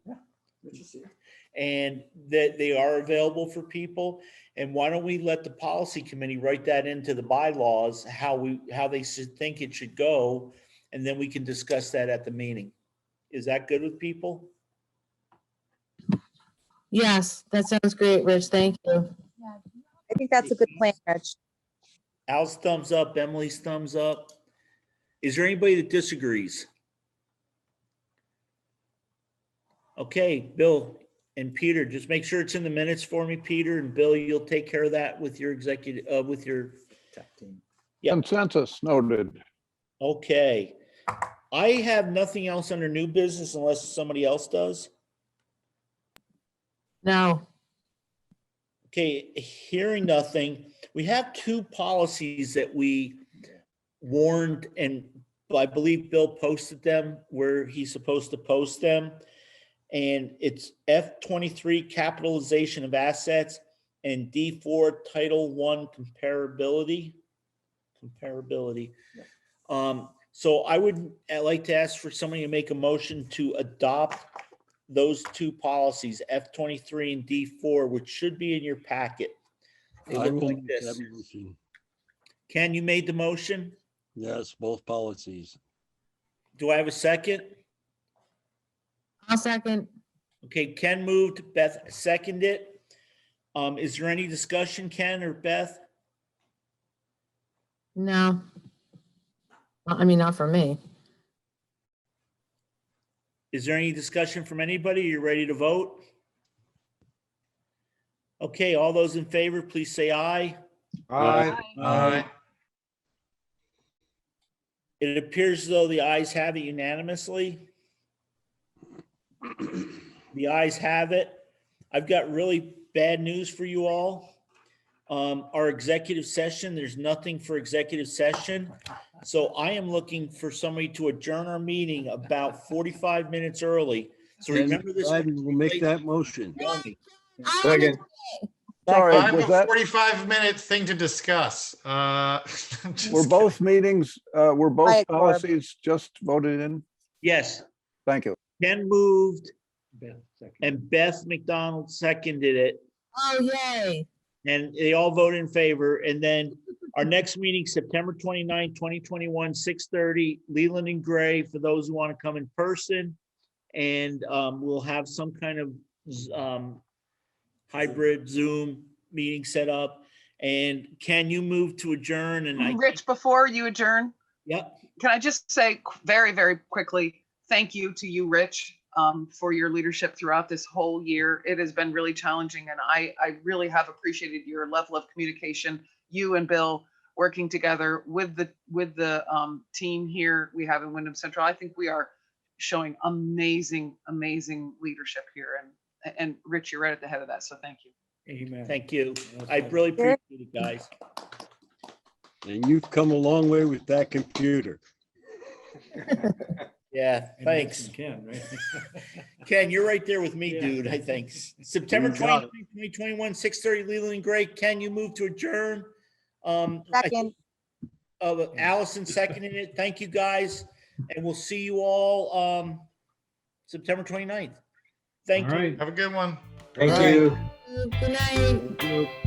And that they are available for people. And why don't we let the policy committee write that into the bylaws, how they should think it should go, and then we can discuss that at the meeting. Is that good with people? Yes, that sounds great, Rich. Thank you. I think that's a good plan, Rich. Al's thumbs up, Emily's thumbs up. Is there anybody that disagrees? Okay, Bill and Peter, just make sure it's in the minutes for me, Peter, and Bill, you'll take care of that with your executive, with your team. Yep. Consensus noted. Okay. I have nothing else under new business unless somebody else does. No. Okay, hearing nothing, we have two policies that we warned, and I believe Bill posted them where he's supposed to post them. And it's F23 capitalization of assets and D4 Title I comparability. So I would like to ask for somebody to make a motion to adopt those two policies, F23 and D4, which should be in your packet. They I look will like make this. that motion. Ken, you made the motion? Yes, both policies. Do I have a second? I'll second. Okay, Ken moved, Beth seconded. Is there any discussion, Ken or Beth? No. I mean, not for me. Is there any discussion from anybody? Are you ready to vote? Okay, all those in favor, please say aye. Aye. Aye. It appears as though the ayes have it unanimously. The ayes have it. I've got really bad news for you all. Our executive session, there's nothing for executive session. So I am looking for somebody to adjourn our meeting about 45 minutes early. So remember this. I will make that motion. Second. Sorry, I have was a that, 45-minute thing to discuss. were both meetings, were both Quiet, Barb. policies just voted in? Yes, Thank you. Ken moved and Beth McDonald seconded it. Oh, yay. And they all voted in favor. And then our next meeting, September 29, 2021, 6:30, Leland and Gray, for those who want to come in person. And we'll have some kind of hybrid Zoom meeting set up. And can you move to adjourn? And Rich, before you adjourn, Yep. can I just say very, very quickly, thank you to you, Rich, for your leadership throughout this whole year. It has been really challenging, and I really have appreciated your level of communication. You and Bill working together with the team here we have in Wyndham Central. I think we are showing amazing leadership here. And Rich, you're right at the head of that. So thank you. Amen. Thank you. I really appreciate it, guys. And you've come a long way with that computer. Yeah, thanks. Ken, right? Ken, you're right there with me, Yeah. dude, I think. September You got 20, 2021, 6:30, Leland and Gray. Ken, you move to adjourn. Second. Allison seconded it. Thank you, guys. And we'll see you all September 29th. Thank you. Have a good one. Thank you. Good night.